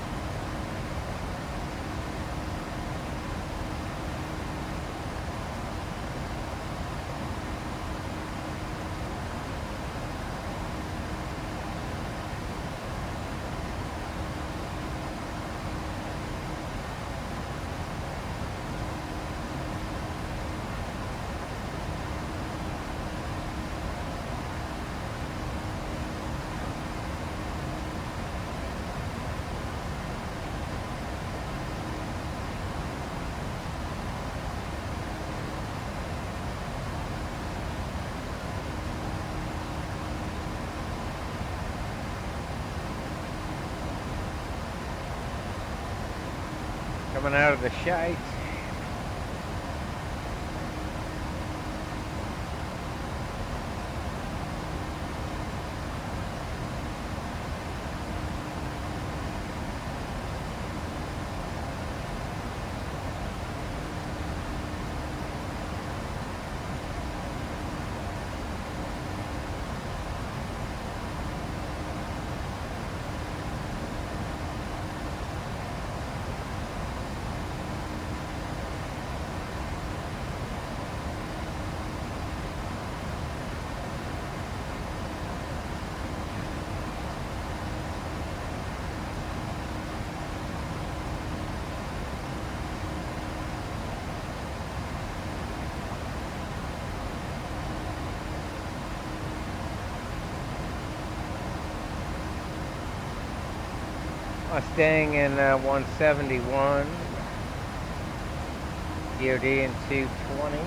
Coming out of the shite. Mustang in 171, DOD in 220.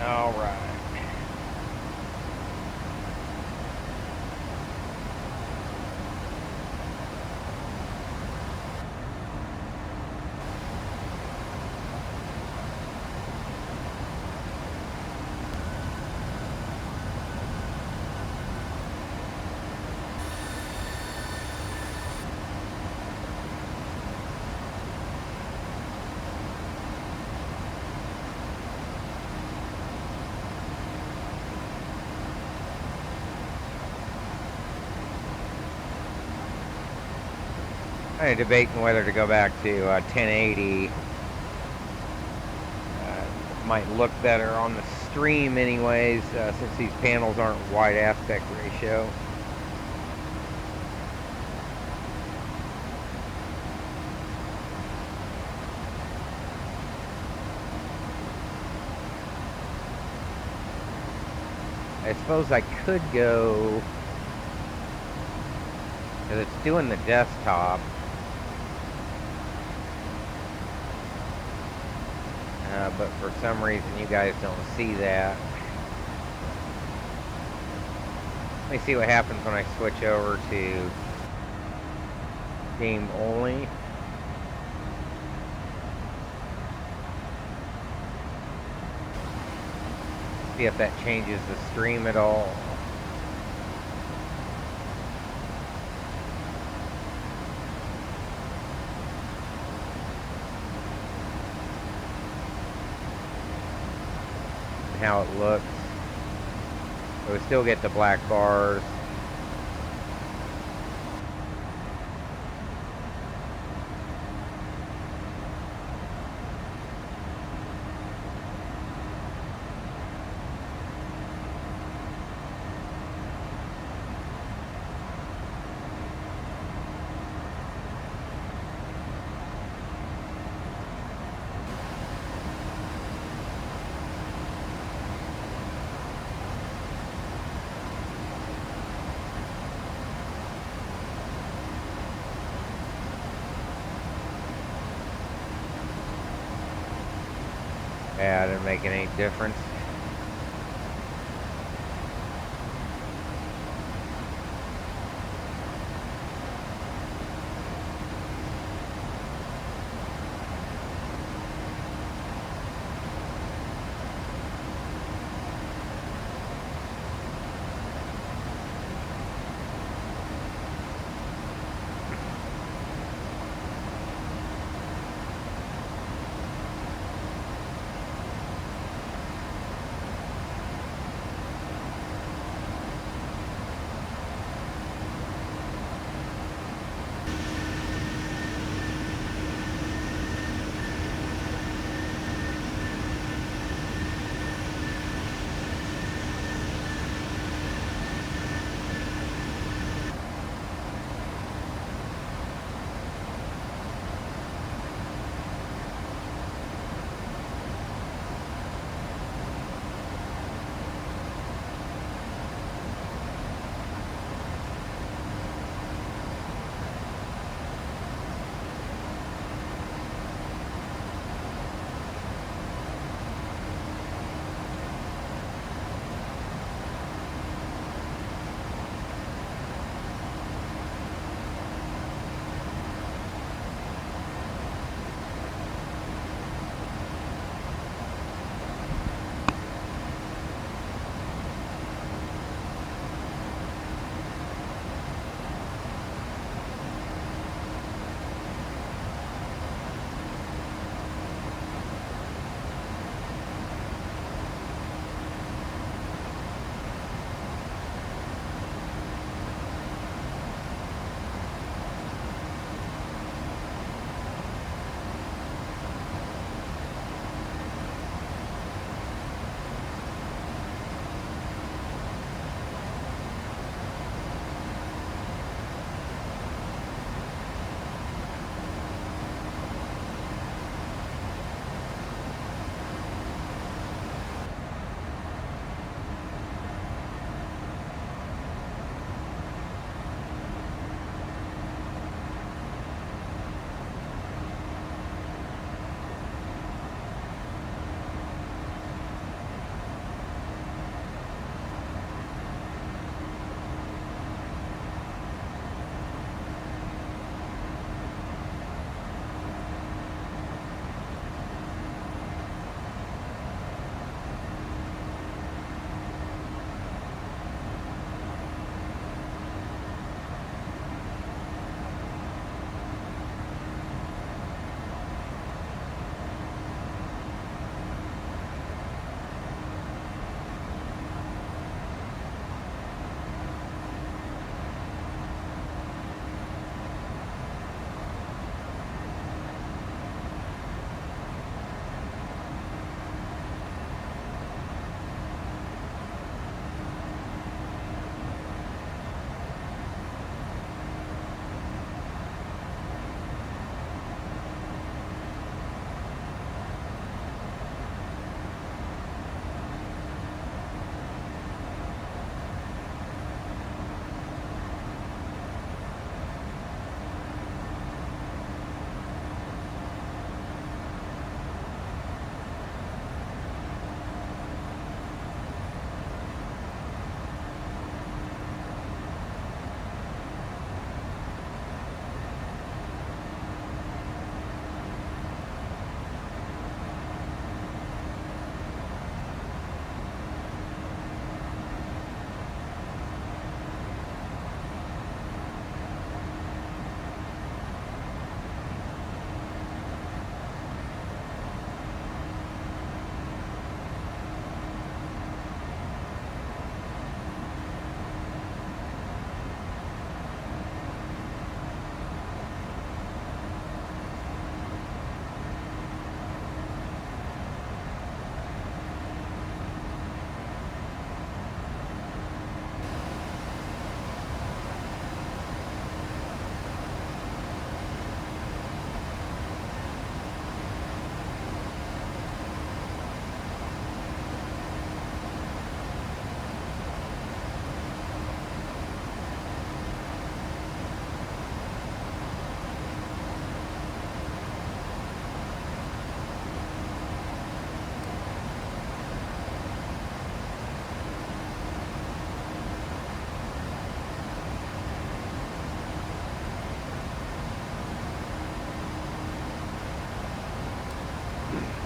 All right. I'm debating whether to go back to 1080. Might look better on the stream anyways, since these panels aren't wide aspect ratio. I suppose I could go, because it's doing the desktop. But for some reason you guys don't see that. Let me see what happens when I switch over to game only. See if that changes the stream at all. And how it looks. So we still get the black bars. Yeah, it didn't make any difference.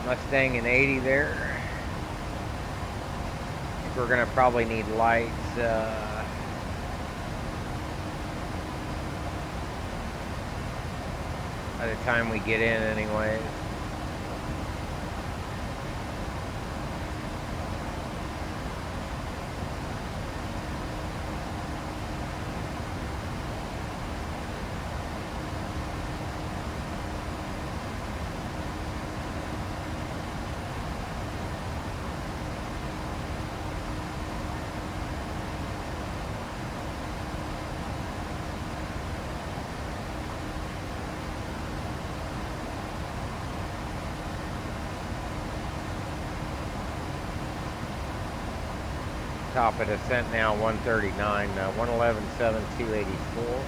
Mustang in 80 there. I think we're gonna probably need lights. By the time we get in, anyways. Top of descent now, 139, 111.7.284.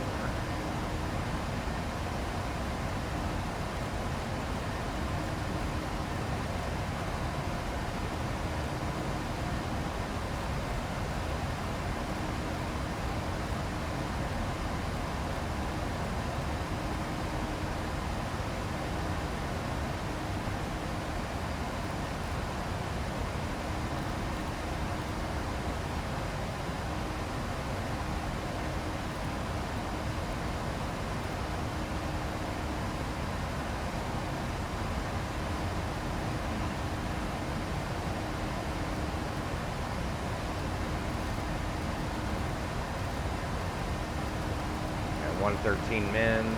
At 113 men.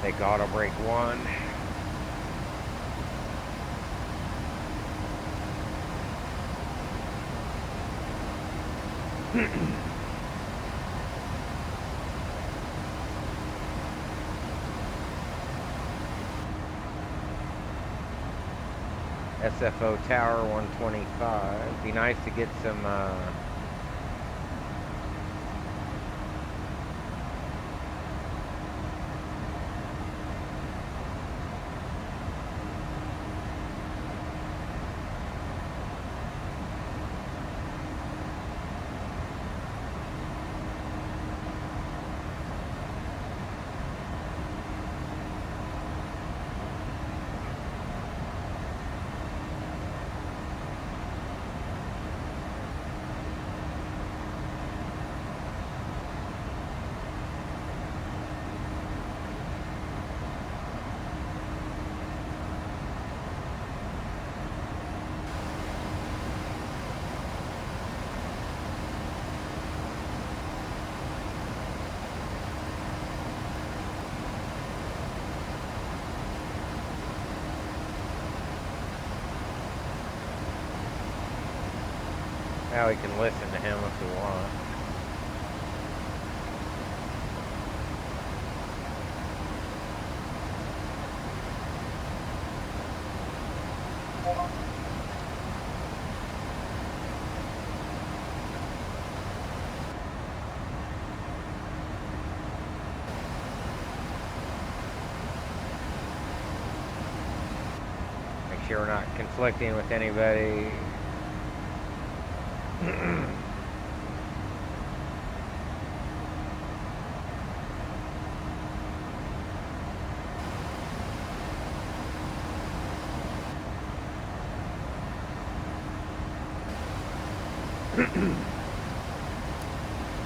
Take auto brake 1. SFO tower 125. Be nice to get some now we can listen to him if we want. Make sure we're not conflicting with anybody.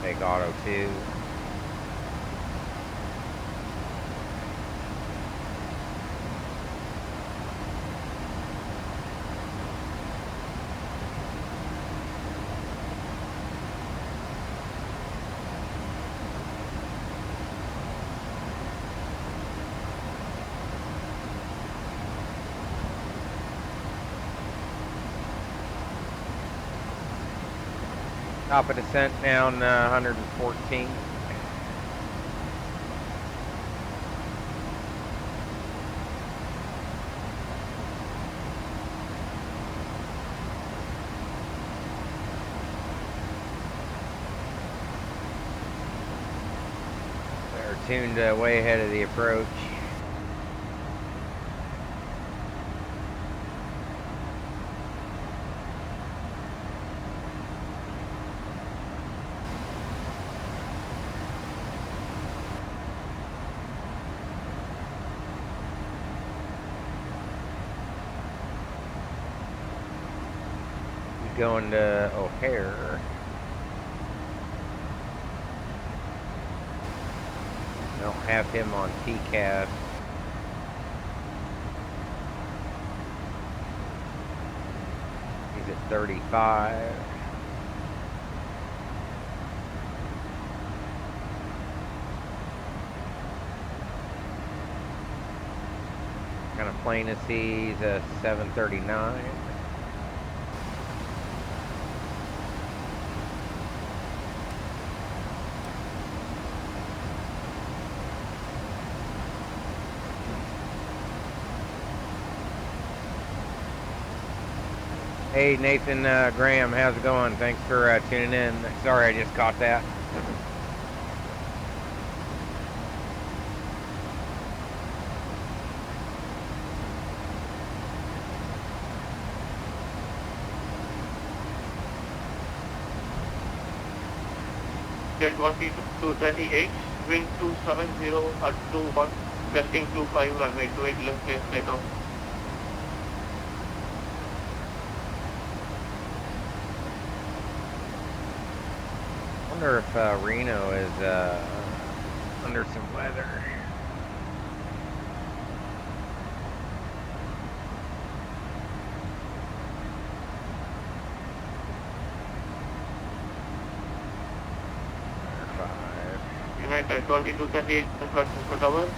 Take auto 2. Top of descent down 114. They're tuned way ahead of the approach. going to O'Hare. I don't have him on TCAS. He's at 35. What kind of plane is he? He's a 739. Hey Nathan Graham, how's it going? Thanks for tuning in. Sorry I just caught that. Jet 238, wind 270 at 21, testing 25, runway 28, left base takeoff. I wonder if Reno is under some weather. United 2238, San Francisco Tower.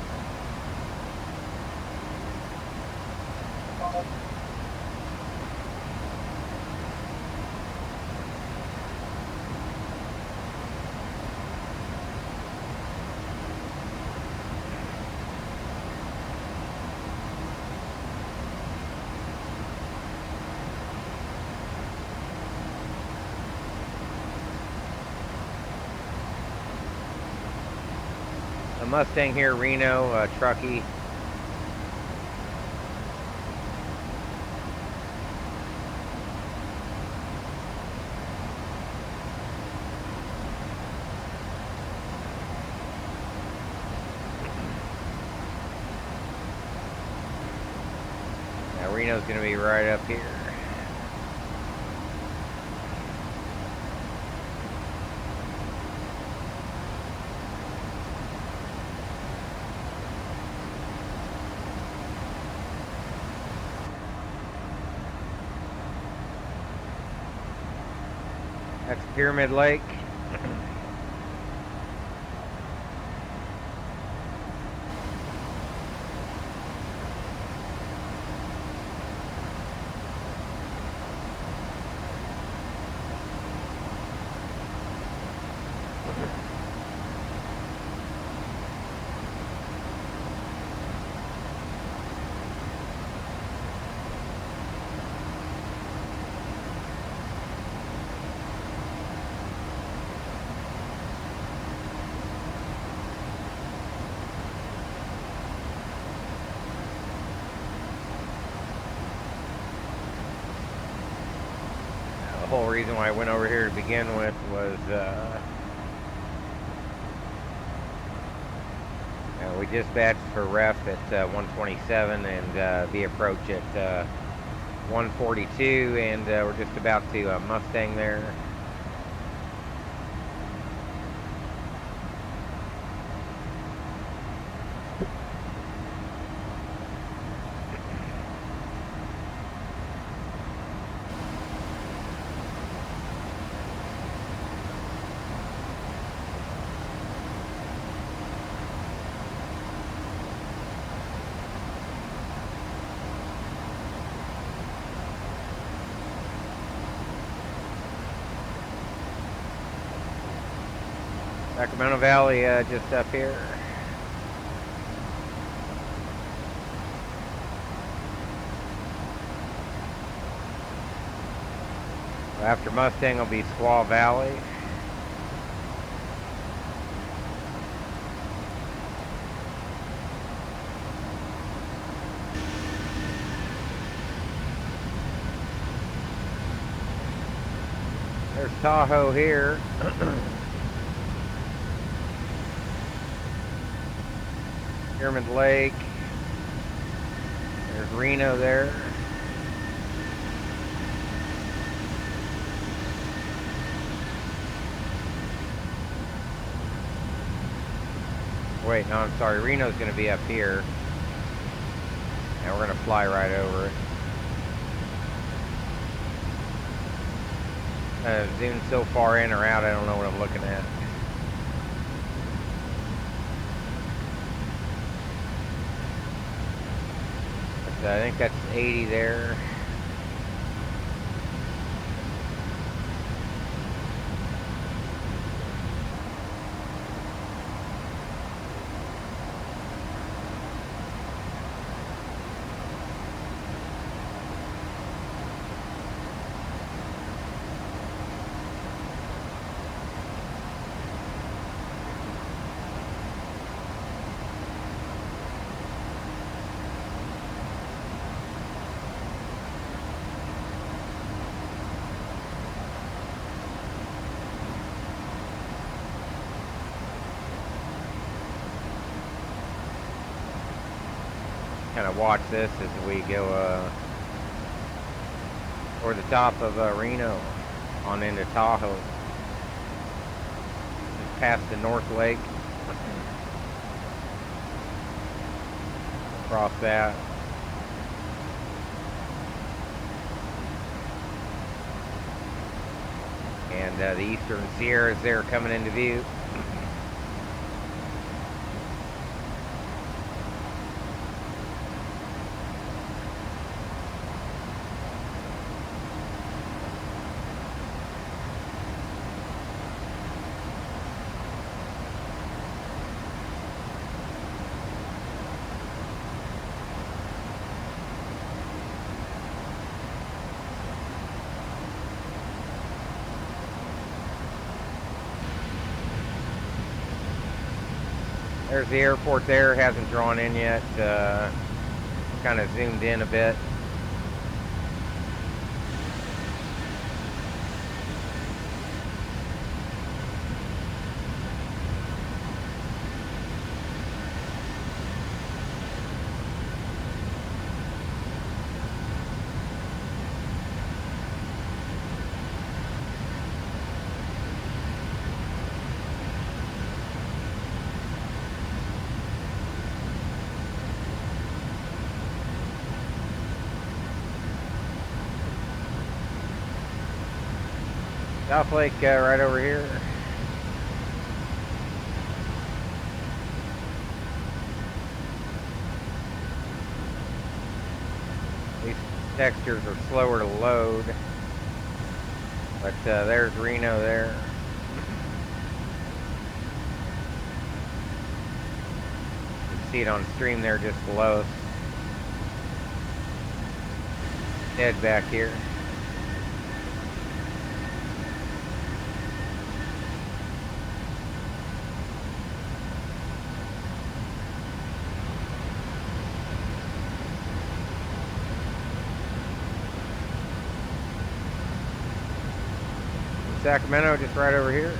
A Mustang here, Reno, Truckee. Now Reno's gonna be right up here. That's Pyramid Lake. The whole reason why I went over here to begin with was we dispatched for ref at 127 and the approach at 142, and we're just about to Mustang there. Sacramento Valley just up here. After Mustang will be Squaw Valley. There's Tahoe here. Pyramid Lake. There's Reno there. Wait, no, I'm sorry. Reno's going to be up here. And we're going to fly right over it. Zoomed so far in or out, I don't know what I'm looking at. But, I think that's 80 there. Kind of watch this as we go toward the top of Reno on into Tahoe. Just past the North Lake. Across that. And the eastern Sierras there coming into view. There's the airport there, hasn't drawn in yet. Kind of zoomed in a bit. South Lake right over here. These textures are slower to load, but there's Reno there. You can see it on stream there just below us. Head back here. Sacramento, just right over here.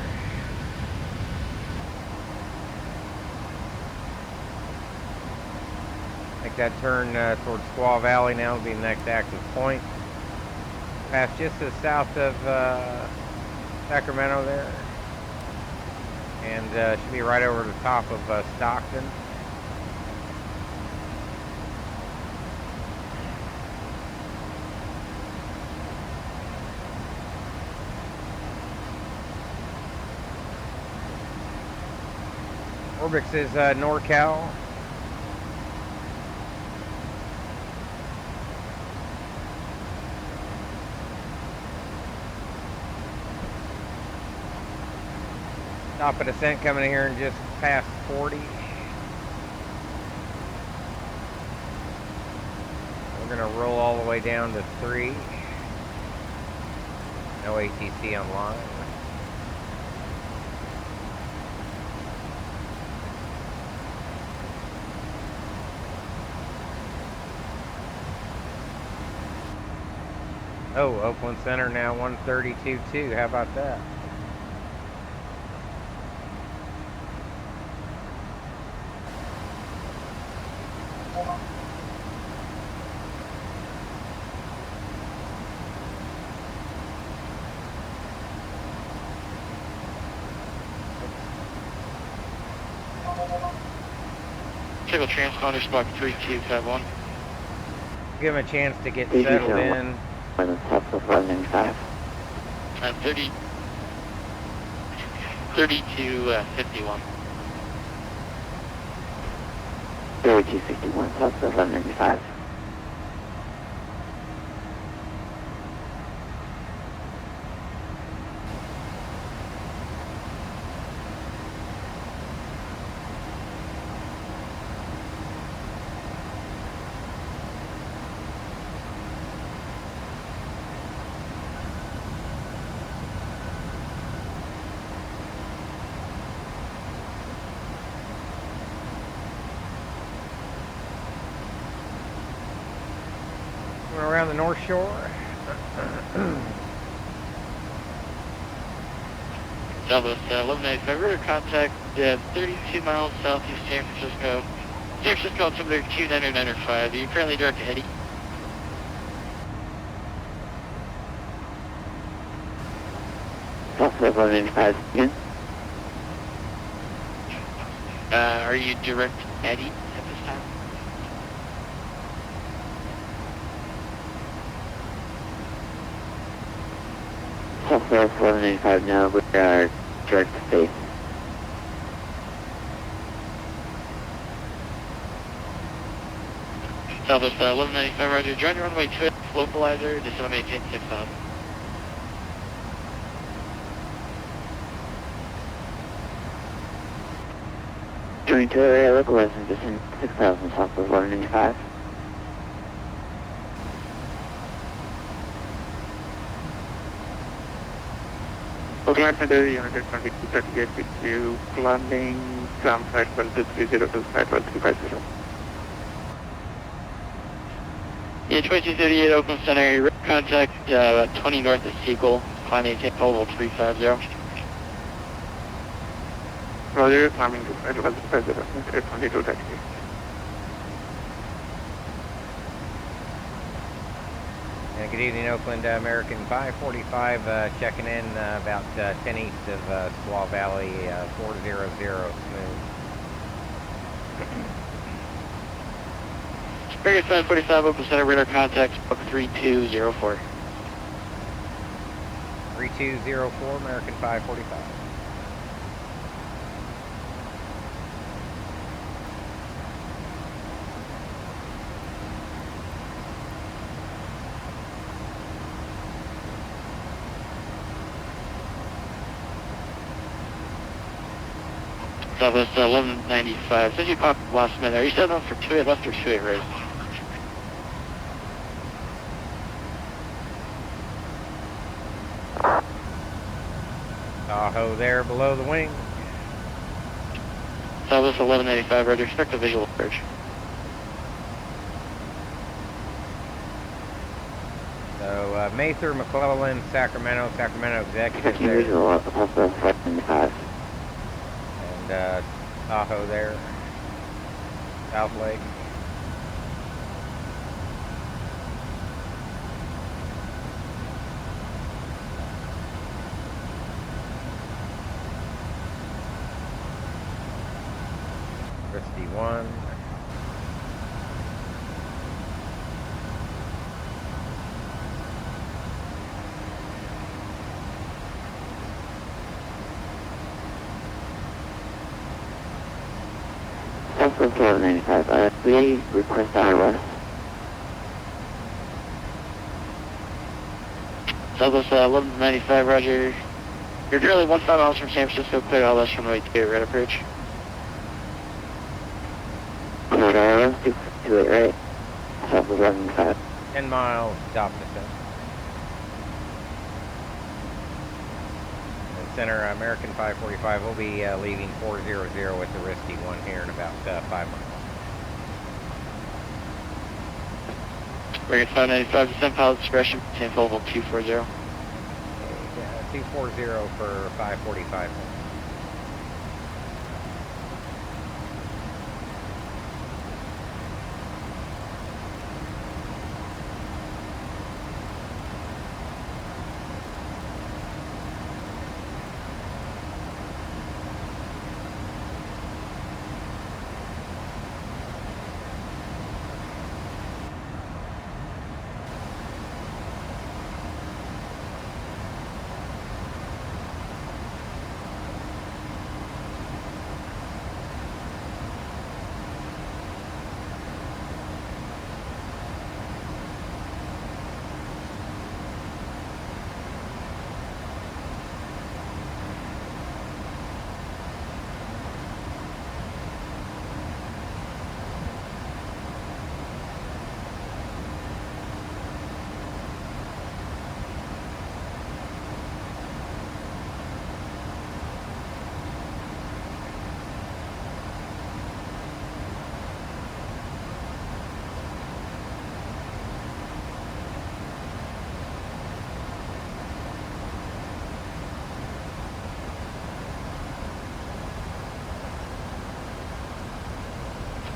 Make that turn towards Squaw Valley now, will be the next active point. Pass just to the south of Sacramento there. And should be right over the top of Stockton. ORBX is NorCal. Top of descent coming in here and just past 40. We're going to roll all the way down to 3. No ATC online. Oh, Oakland Center now 132.2. How about that? Optical transponder spot 3251. Give him a chance to get settled in. I'm 3251. 3261, South 1195. Going around the North Shore. Southwest 1195, rotor contact 32 miles southeast San Francisco. San Francisco altimeter 29905. Are you currently direct to Eddie? South 1195, again. Are you direct Eddie at this time? South 1195, no, we are direct to space. Southwest 1195, roger. Join the runway 2 localizer, descend maintain 6000. Joining to area localizer, descend 6000, South 1195. Oakland Center, United 2238 with you, landing from flight 1230 to flight 12350. Yeah, 2238 Oakland Center, contact about 20 north of Seagull, climbing to Oval 350. Roger, climbing to flight 12350, 822 taxi. Good evening, Oakland, American 545, checking in about 10 east of Squaw Valley, 400 smooth. Spirit 545, Oakland Center, radar contact, book 3204. 3204, American 545. Southwest 1195. Since you popped last minute, are you setting up for 28 left or 28 right? Tahoe there below the wing. Southwest 1195, roger. Expect a visual approach. So, Mather, McClellan, Sacramento executive Checking there. visual at South 1195. And Tahoe there. South Lake. Christie 1. Southwest 1195, we request IRS. Southwest 1195, roger. You're currently 15 miles from San Francisco, clear all less from the way to red approach. Cleared IRS, 228 right. Southwest 1195. 10 miles, stop descent. And center, American 545 will be leaving 400 with the risky 1 here in about 5 miles. American 595, descend pilot discretion, San Oval 240. Okay, 240 for 545.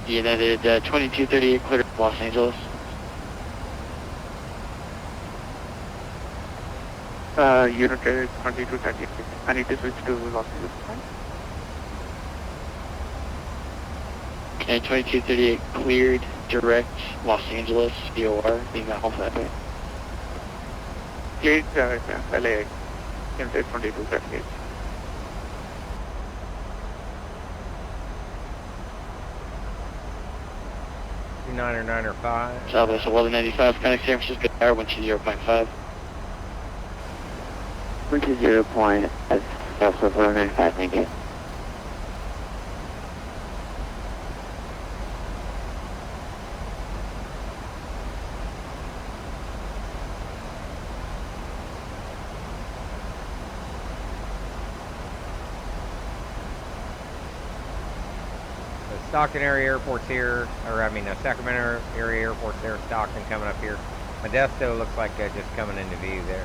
United 2238 clear Los Angeles. United 2238. I need to switch to Los Angeles. And 2238 cleared direct Los Angeles, DOR, being that off that way. Cleared LA, United 2238. Niner 5. Southwest 1195, connect San Francisco Tower, 120.5. 120.5, Southwest 1195, thank you. Stockton area airport's here, or I mean, Sacramento area airport's there. Stockton coming up here. Modesto looks like just coming into view there.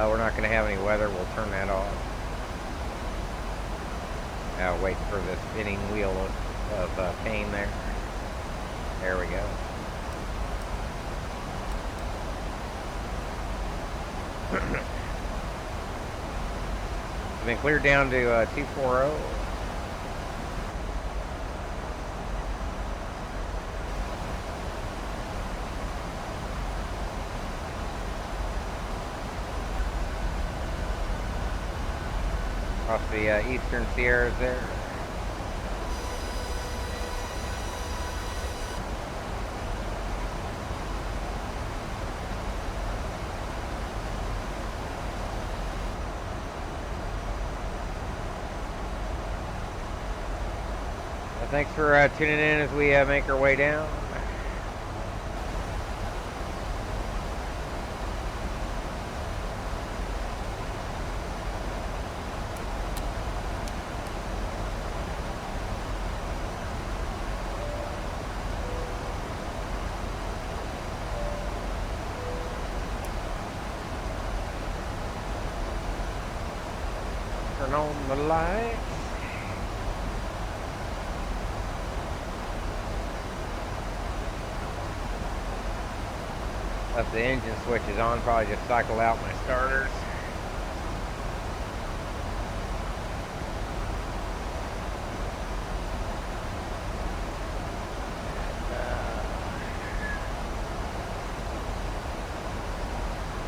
We're not going to have any weather. We'll turn that off. Wait for the spinning wheel of pain there. There we go. Been cleared down to 240. Off the eastern Sierras there. Thanks for tuning in as we make our way down. Turn on the lights. Left the engine switches on, probably just cycled out my starters.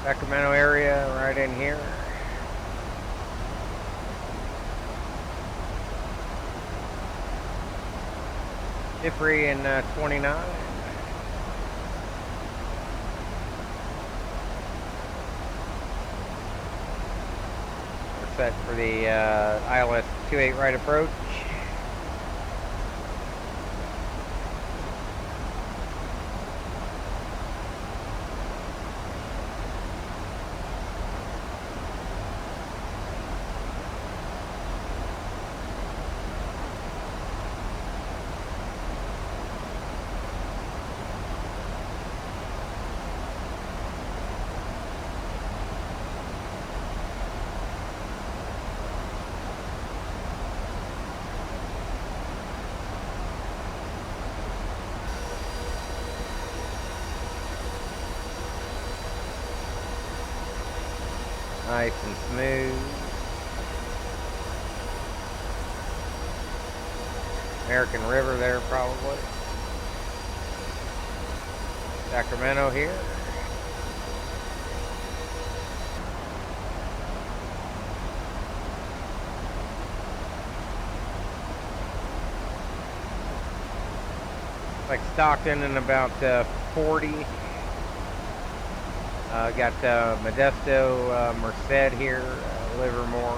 Sacramento area right in here. Diffrey in 29. We're set for the ILS-28 right approach. Nice and smooth. American River there probably. Sacramento here. Like Stockton in about 40. Got Modesto, Merced here, Livermore.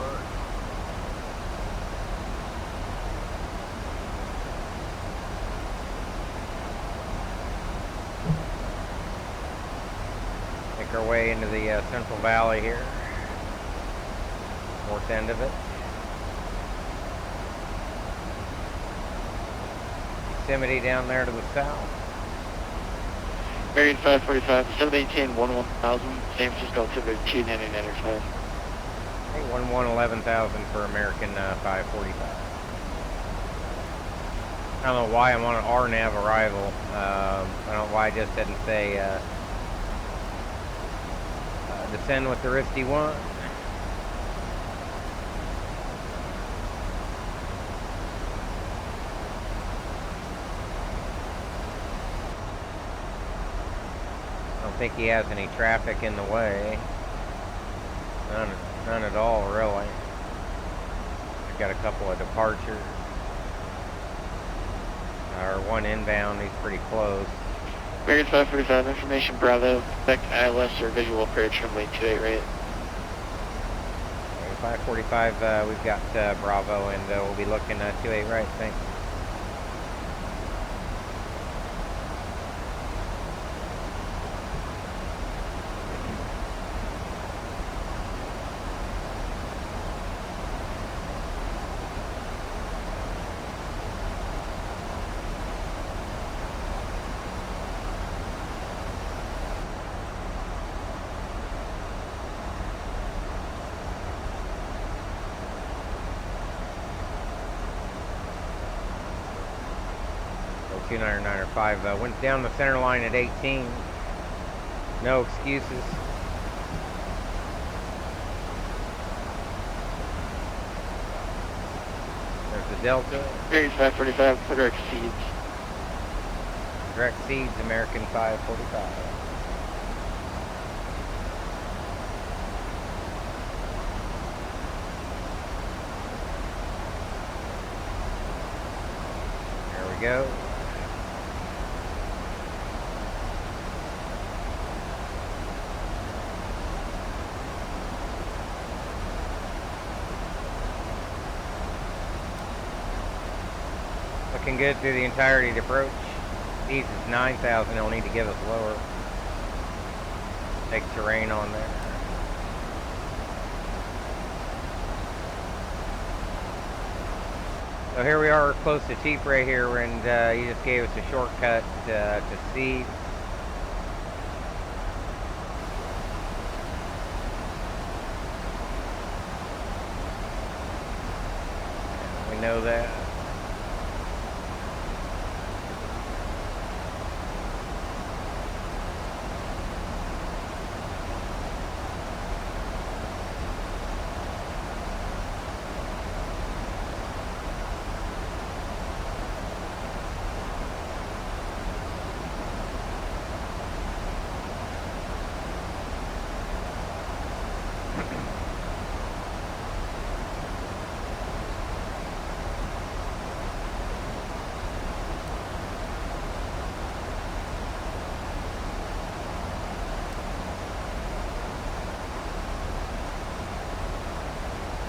Make our way into the Central Valley here. North end of it. Yosemite down there to the south. Marion 545, 718 11,000, San Francisco altimeter 2995. Hey, 11,000 for American 545. I don't know why I'm on an RNAV arrival. I don't know why I just didn't say descend with the Risty 1. I don't think he has any traffic in the way. None at all, really. I've got a couple of departures. Or one inbound, he's pretty close. American 545, information Bravo, expect ILS or visual approach from lane 28 right. 545, we've got Bravo, and we'll be looking 28 right, thanks. So 299.5 went down the center line at 18. No excuses. There's the Delta. American 545, direct seeds. Direct seeds, American 545. There we go. Looking good through the entirety of the approach. Ease is 9,000, it'll need to give us lower. Take terrain on there. So here we are close to Teep right here, and he just gave us a shortcut to Seed. We know that.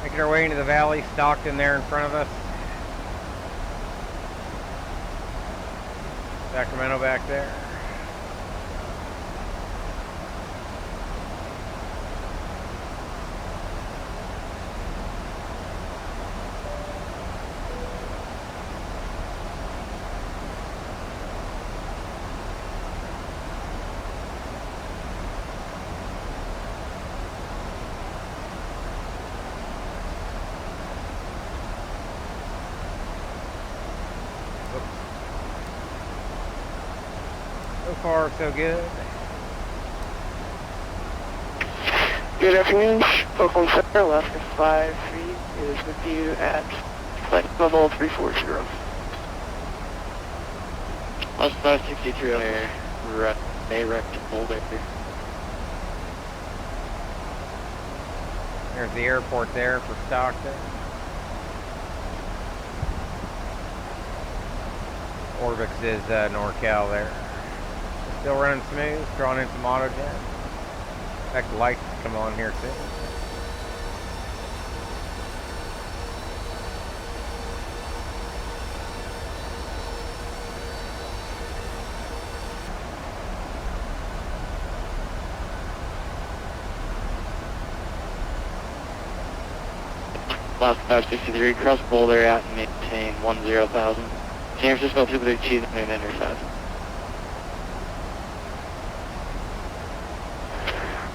Making our way into the valley, Stockton there in front of us. Sacramento back there. So far, so good. Good afternoon, Oakland Center, Alaska 53 is with you at flight level 340. Alaska 563 on air, direct to Boulder. There's the airport there for Stockton. ORBX is NorCal there. Still running smooth, drawing in some auto gen. Expect the lights to come on here soon. last 563, cross Boulder out and maintain 10,000. San Francisco 232, 995.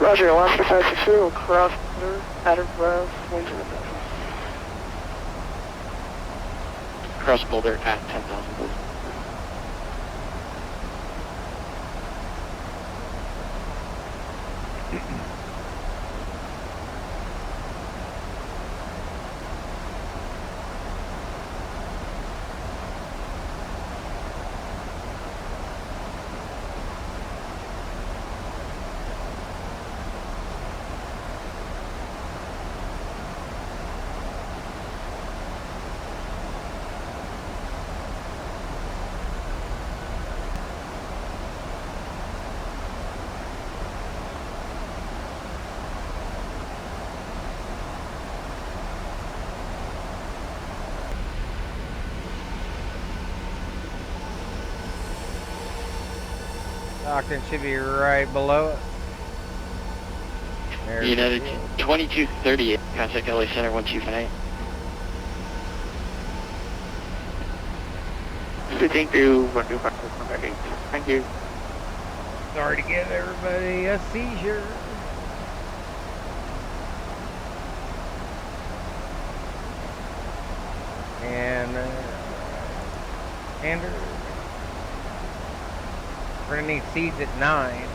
Roger, Alaska 560 will cross Boulder at above 10,000. Cross Boulder at 10,000, please. Stockton should be right below it. There's United 2238, contact LA Center 1258. Thank you, 125, thank you. Sorry to give everybody a seizure. And Anders, we're gonna need seeds at 9.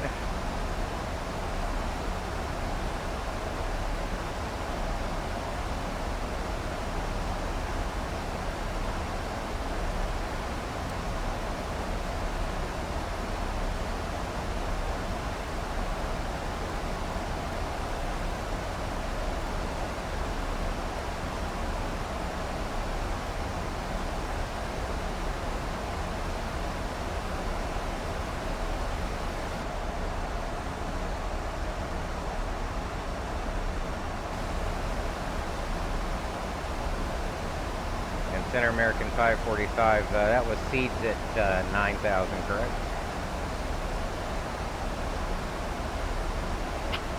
Center American 545, that was seeds at 9,000, correct?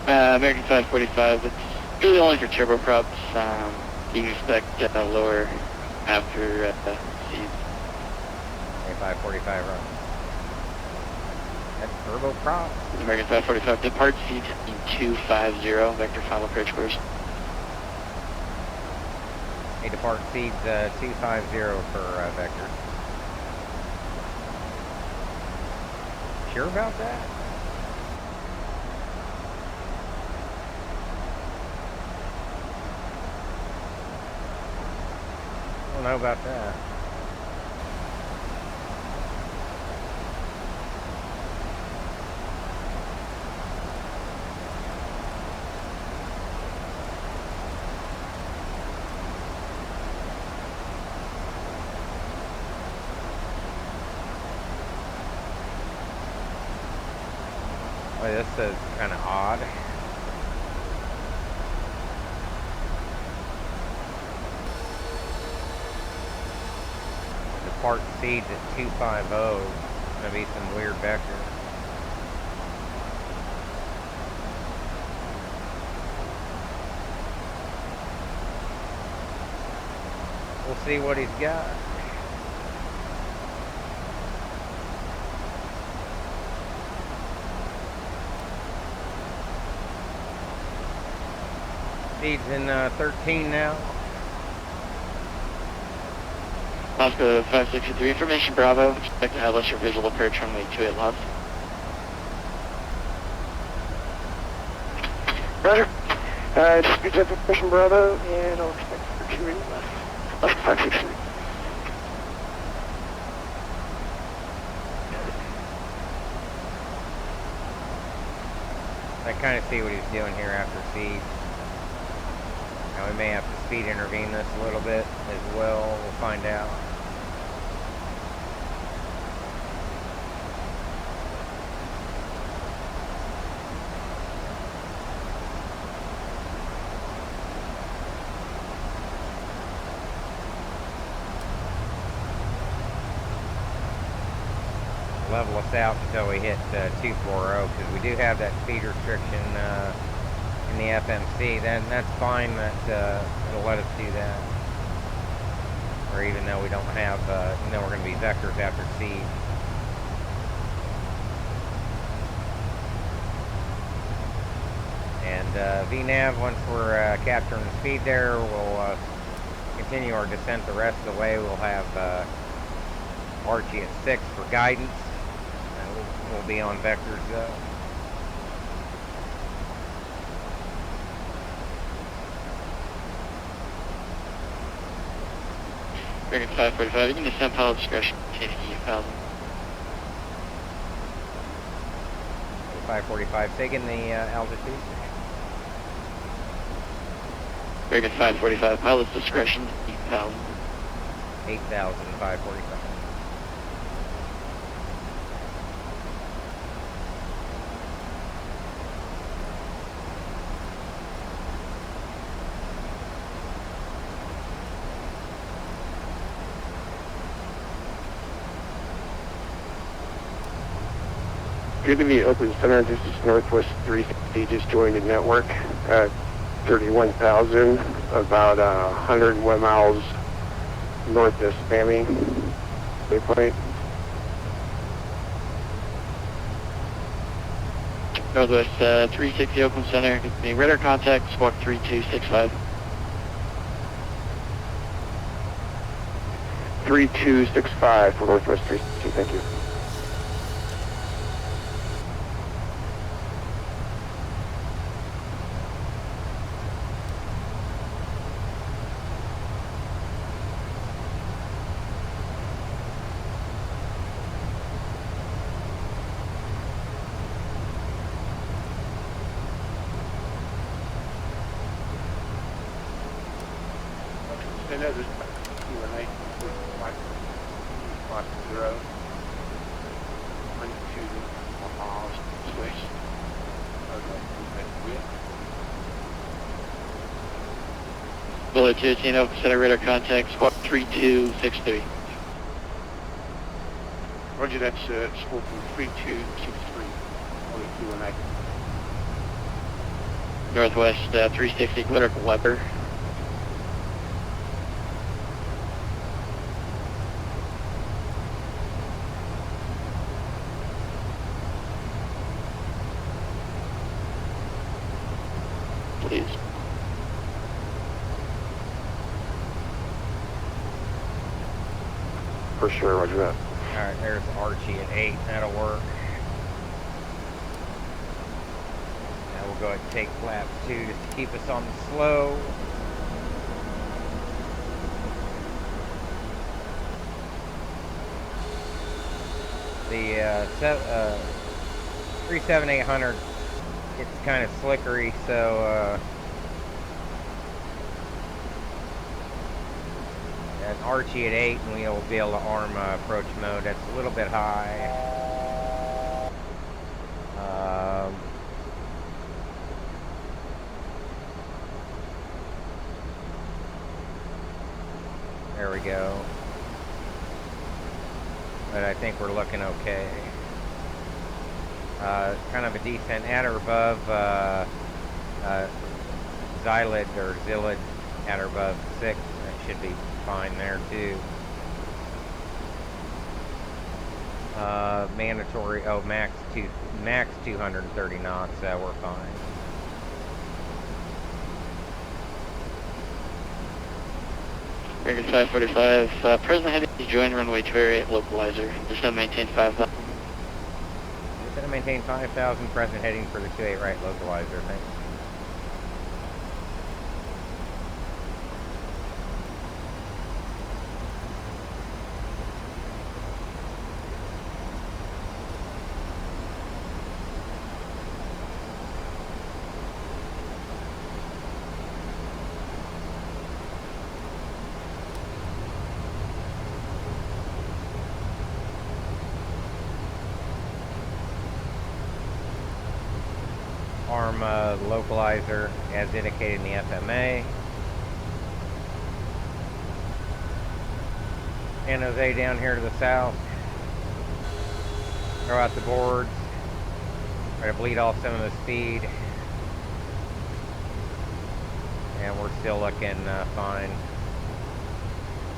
American 545, it's really only for turboprops. You can expect lower after seeds. Okay, 545 run. That's turboprop. American 545, depart seeds in 250, vector final approach course. Hey, depart seeds 250 for vector. Sure about that? I don't know about that. Boy, this is kind of odd. Depart seeds at 250. It's gonna be some weird vector. We'll see what he's got. Speed's in 13 now. Oscar 563, information Bravo. Expect to have less your visual approach runway 28 left. Roger. Just speed up information Bravo, and I'll expect for 28 left. Left 563. I kind of see what he's doing here after seed. Now we may have to speed intervene this a little bit as well. We'll find out. Level us out until we hit 240, because we do have that speed restriction in the FMC, then that's fine. That it'll let us do that. Or even though we don't have, even though we're going to be vectors after seed. And VNAV, once we're capturing the speed there, we'll continue our descent the rest of the way. We'll have Archie at 6 for guidance. And we'll be on vectors though. Bearing 545, you can descend pilot discretion, safety 1000. 545, taking the altitude. Very good, 545, pilot's discretion, 8,000. 8,545. Good to be Oakland Center. This is Northwest 360. Just joined the network at 31,000, about 101 miles north of Spammy Waypoint. Northwest 360 Oakland Center, the radar contact, squawk 3265. 3265 for Northwest 360. Thank you. Bullet 218 Oakland Center, radar contact, squawk 3263. Roger, that's squawk 3263. Only 218. Northwest 360, clerical Weber. Please. For sure, roger that. Alright, there's Archie at 8. That'll work. Now we'll go ahead and take flap 2 just to keep us on the slow. The 37800 gets kind of slickery, so an Archie at 8 and we'll be able to arm approach mode. That's a little bit high. There we go. But I think we're looking okay. Kind of a decent at or above Xylid or Zillid at or above 6. That should be fine there too. Mandatory, oh, max 230 knots, we're fine. Vegas 545, present heading to join runway 28 localizer, descend maintain 5,000. Descend maintain 5,000, present heading for the 28 right localizer, thanks. Arm localizer as indicated in the FMA. San Jose down here to the south. Throw out the boards. Try to bleed off some of the speed. And we're still looking fine.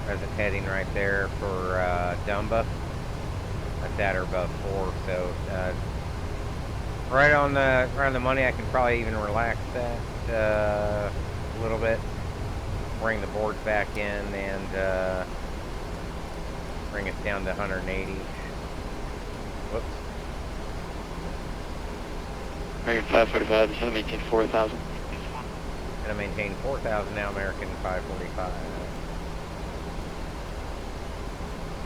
Present heading right there for Dumba. That's at or above 4, so right on the money. I can probably even relax that a little bit. Bring the boards back in and bring us down to 180. Whoops. American 545, just gonna maintain 4,000. Gonna maintain 4,000 now, American 545.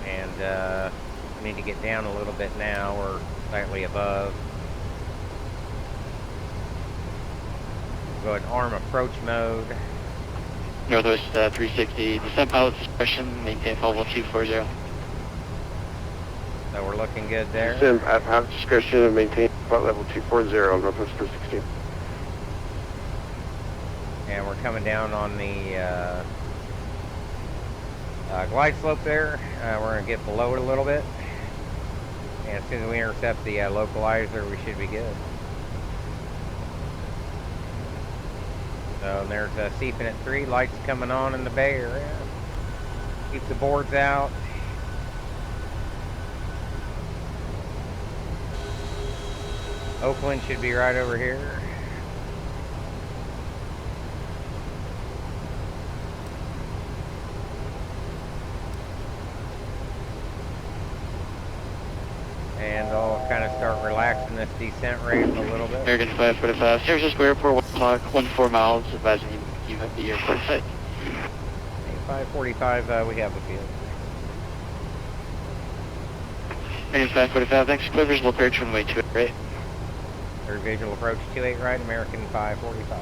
And we need to get down a little bit now, or slightly above. Go ahead and arm approach mode. Northwest 360, descent pilot discretion, maintain level 240. So we're looking good there. Sim at pilot discretion and maintain flight level 240, Northwest 360. And we're coming down on the glide slope there. We're going to get below it a little bit. And as soon as we intercept the localizer, we should be good. So there's Seafin at 3, lights coming on in the Bay Area. Keep the boards out. Oakland should be right over here. And I'll kind of start relaxing this descent rate a little bit. American 545, San Francisco Airport, 1 o'clock, 14 miles, advising you have the airport site. 545, we have the field. American 545, thanks, clear visual approach runway 28 right. Third visual approach 28 right, American 545.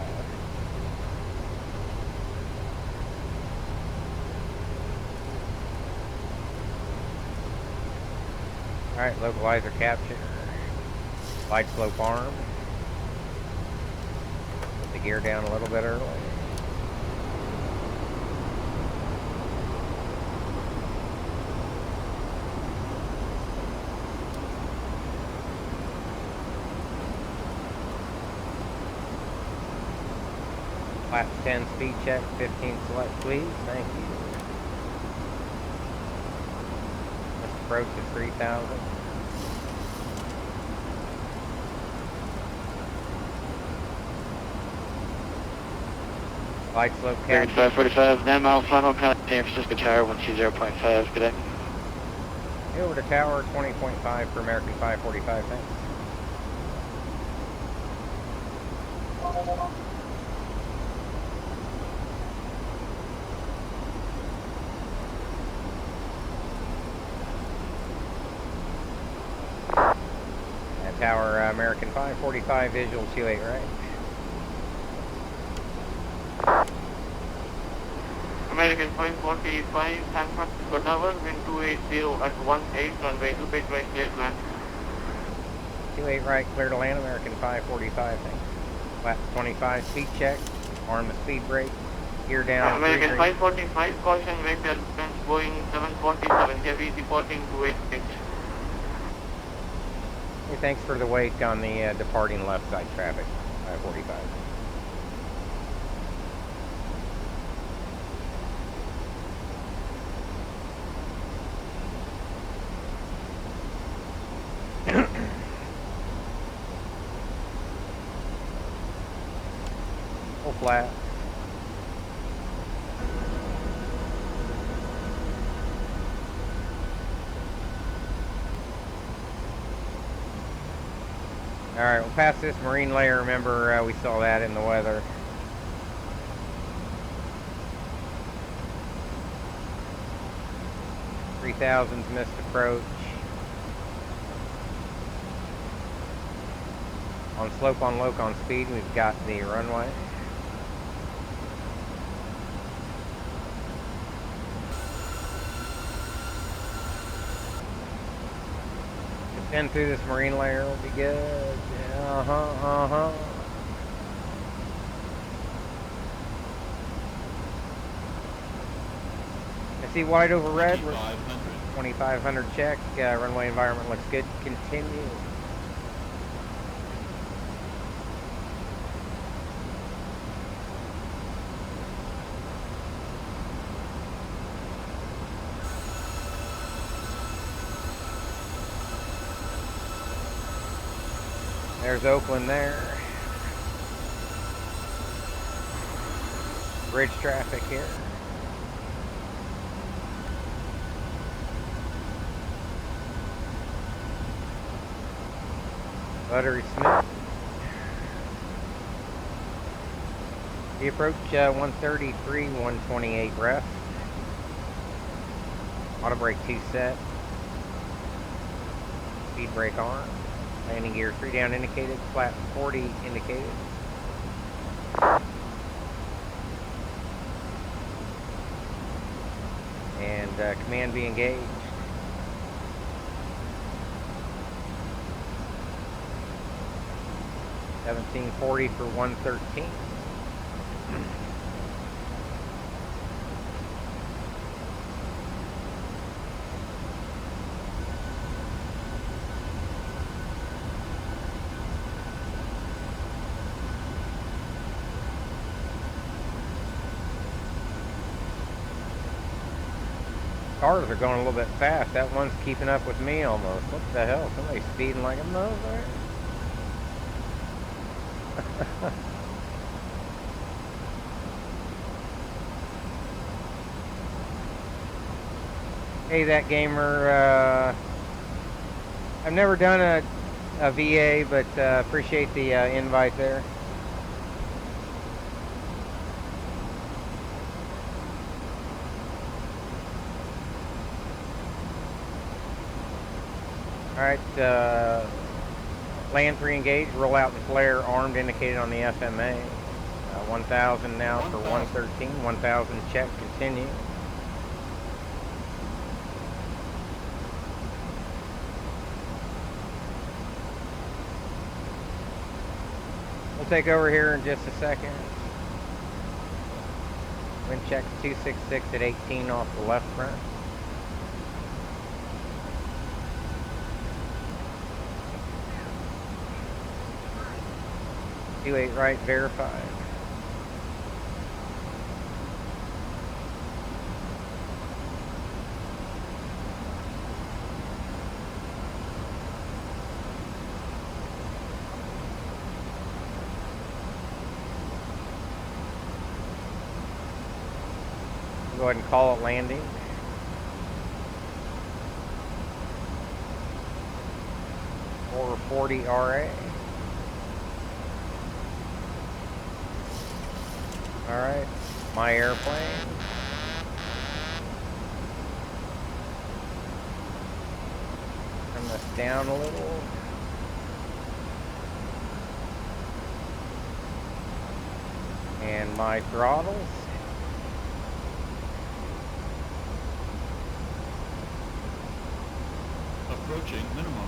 Alright, localizer capture. Light slope arm. Put the gear down a little bit early. Flaps 10 speed check, 15 select please, thank you. Let's approach to 3,000. Light slope American capture. 545, 9 mile final contact San Francisco Tower, 120.5, good day. Over to tower, 20.5 for American 545, thanks. Tower, American 545, visual 28 right. American 545, San Francisco Tower, wind 280 at 18, runway 28 right, clear to land. 28 right, clear to land, American 545, thanks. Flaps 25, speed check, arm the speed brake, gear down. American 545, caution, wind turbulence, Boeing 747, heavy departing 288. Hey, thanks for the wait on the departing left side traffic, 545. Full flat. Alright, we'll pass this marine layer. Remember, we saw that in the weather. .3000's missed approach. On slope, on loc, on speed, we've got the runway. Descend through this marine layer will be good. Yeah, I see white over red. 2500 check. Runway environment looks good. Continue. There's Oakland there. Bridge traffic here. Buttery Smith. We approach 133, 128 ref. Auto brake 2 set. Speed brake on. Landing gear 3 down indicated. Flat 40 indicated. And command be engaged. $17.40 for 113. Cars are going a little bit fast. That one's keeping up with me almost. What the hell? Somebody's speeding like a mother. Hey, that gamer. I've never done a VA, but appreciate the invite there. Alright, land 3 engaged, roll out the flare, armed indicated on the FMA. 1,000 now for 113, 1,000 check, continue. We'll take over here in just a second. Wind check 266 at 18 off the left front. 28 right, verified. Go ahead and call it landing. Or 40 RA. Alright, my airplane. Turn this down a little. And my throttles. Approaching minimums.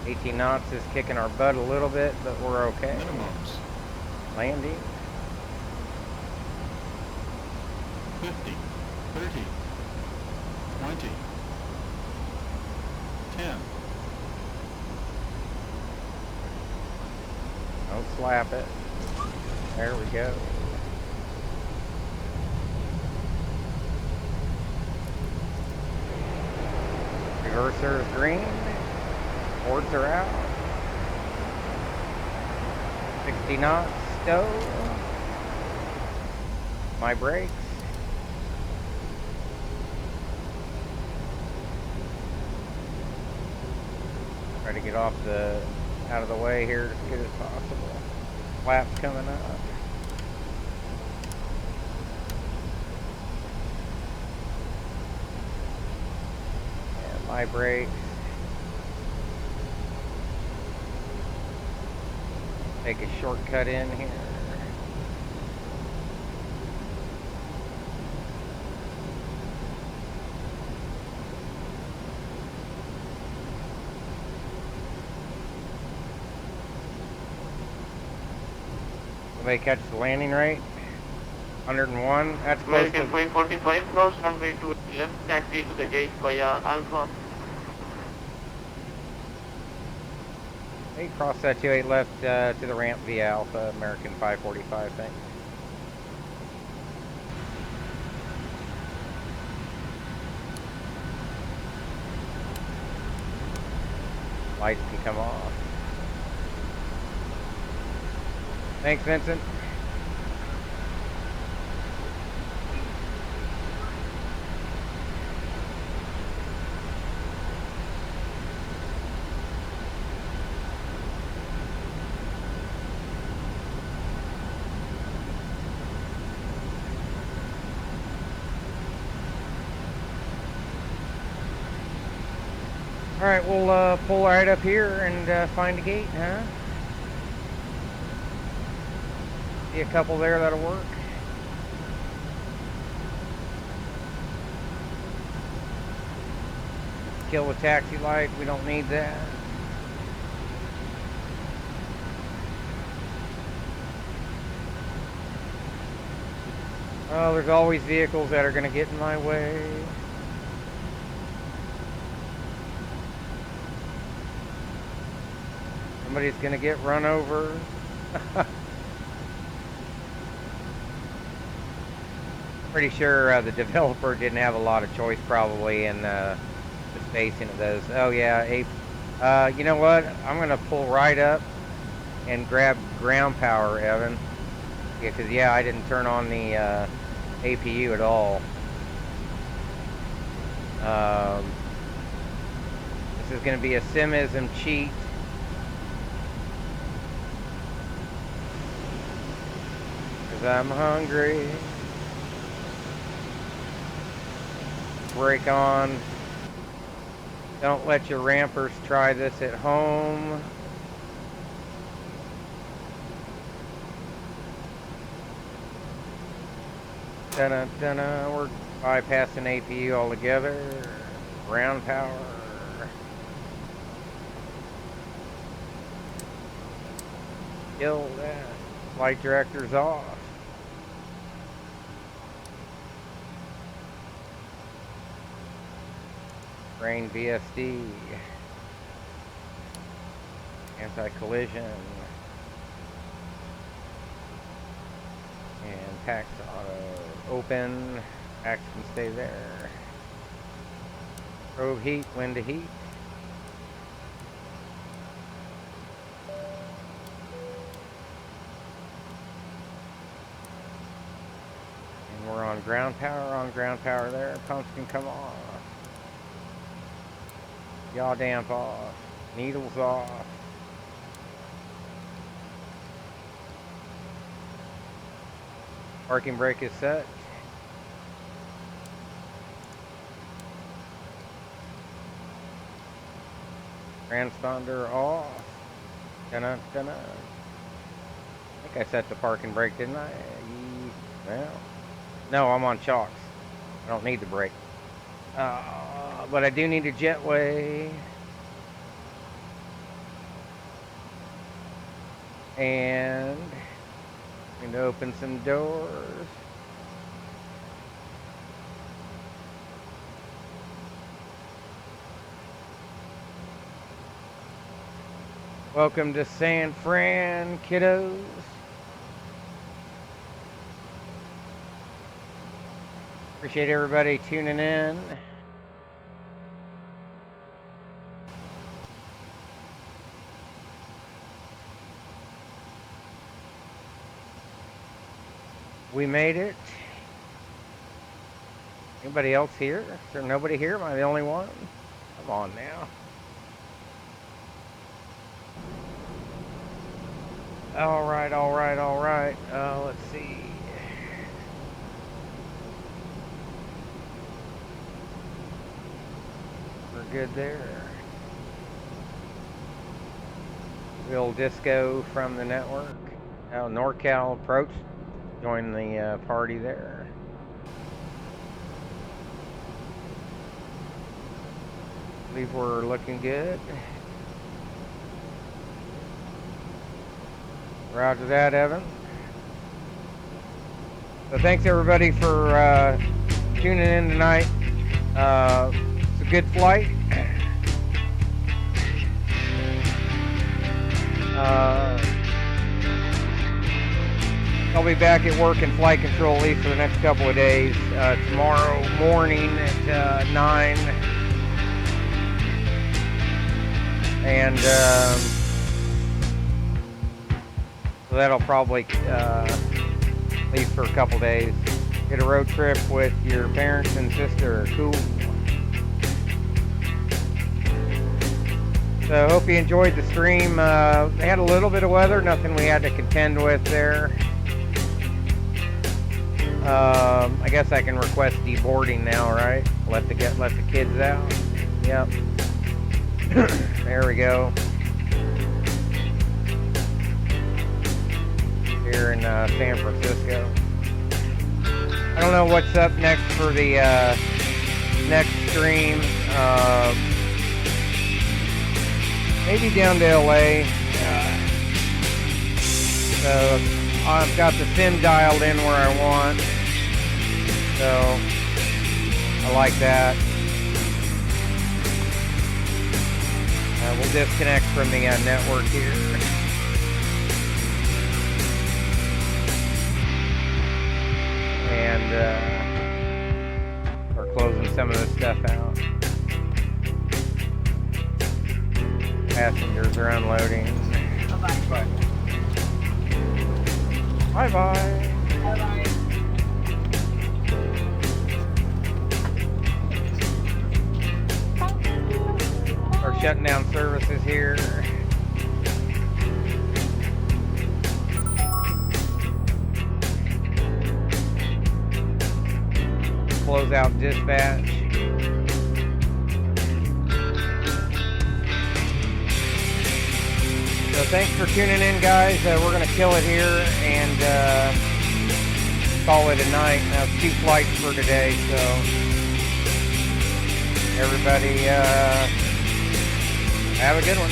18 knots is kicking our butt a little bit, but we're okay. Minimums. Landing. 50, 30, 20, 10. Don't slap it. There we go. Reverser is green. Boards are out. 60 knots, stow. My brakes. Try to get off out of the way here as good as possible. Flaps coming up. And my brakes. Take a shortcut in here. Somebody catch the landing rate? 101. That's close to... American 545, close runway 2 left, taxi to the gate via Alpha. Hey, cross that 28 left to the ramp via Alpha, American 545, thanks. Lights can come off. Thanks, Vincent. Alright, we'll pull right up here and find a gate, huh? See a couple there that'll work. Kill the taxi light, we don't need that. Oh, there's always vehicles that are going to get in my way. Somebody's going to get run over. Pretty sure the developer didn't have a lot of choice probably in the spacing of those. Oh yeah, you know what? I'm going to pull right up and grab ground power, Evan. Yeah, because yeah, I didn't turn on the APU at all. This is going to be a simism cheat. Because I'm hungry. Brake on. Don't let your rampers try this at home. Dun-dun-dun-dun. We're bypassing APU altogether. Ground power. Kill that. Flight director's off. Brain VSD. Anti-collision. And PAX auto open. PAX can stay there. Probe heat, wind to heat. And we're on ground power there. Pumps can come off. Yaw damp off. Needles off. Parking brake is set. Transponder off. I think I set the parking brake, didn't I? Well, no, I'm on chocks. I don't need the brake. But I do need a jetway. And I'm going to open some doors. Welcome to San Fran, kiddos. Appreciate everybody tuning in. We made it. Anybody else here? Is there nobody here? Am I the only one? Come on now. All right. Let's see. We're good there. Real disco from the network. Now NorCal approach. Join the party there. I believe we're looking good. Roger that, Evan. So thanks everybody for tuning in tonight. It's a good flight. I'll be back at work in flight control at least for the next couple of days. Tomorrow morning at 9. And so that'll probably leave for a couple days. Get a road trip with your parents and sister. Cool. So hope you enjoyed the stream. They had a little bit of weather, nothing we had to contend with there. I guess I can request deboarding now, right? Let the kids out. Yep. There we go. Here in San Francisco. I don't know what's up next for the next stream. Maybe down to LA. So I've got the sim dialed in where I want. So I like that. We'll disconnect from the network here. And start closing some of this stuff out. Passengers are unloading. Bye-bye. Bye-bye. Bye-bye. Start shutting down services here. Close out dispatch. So thanks for tuning in, guys. We're going to kill it here and call it a night. That's 2 flights for today, so everybody have a good one.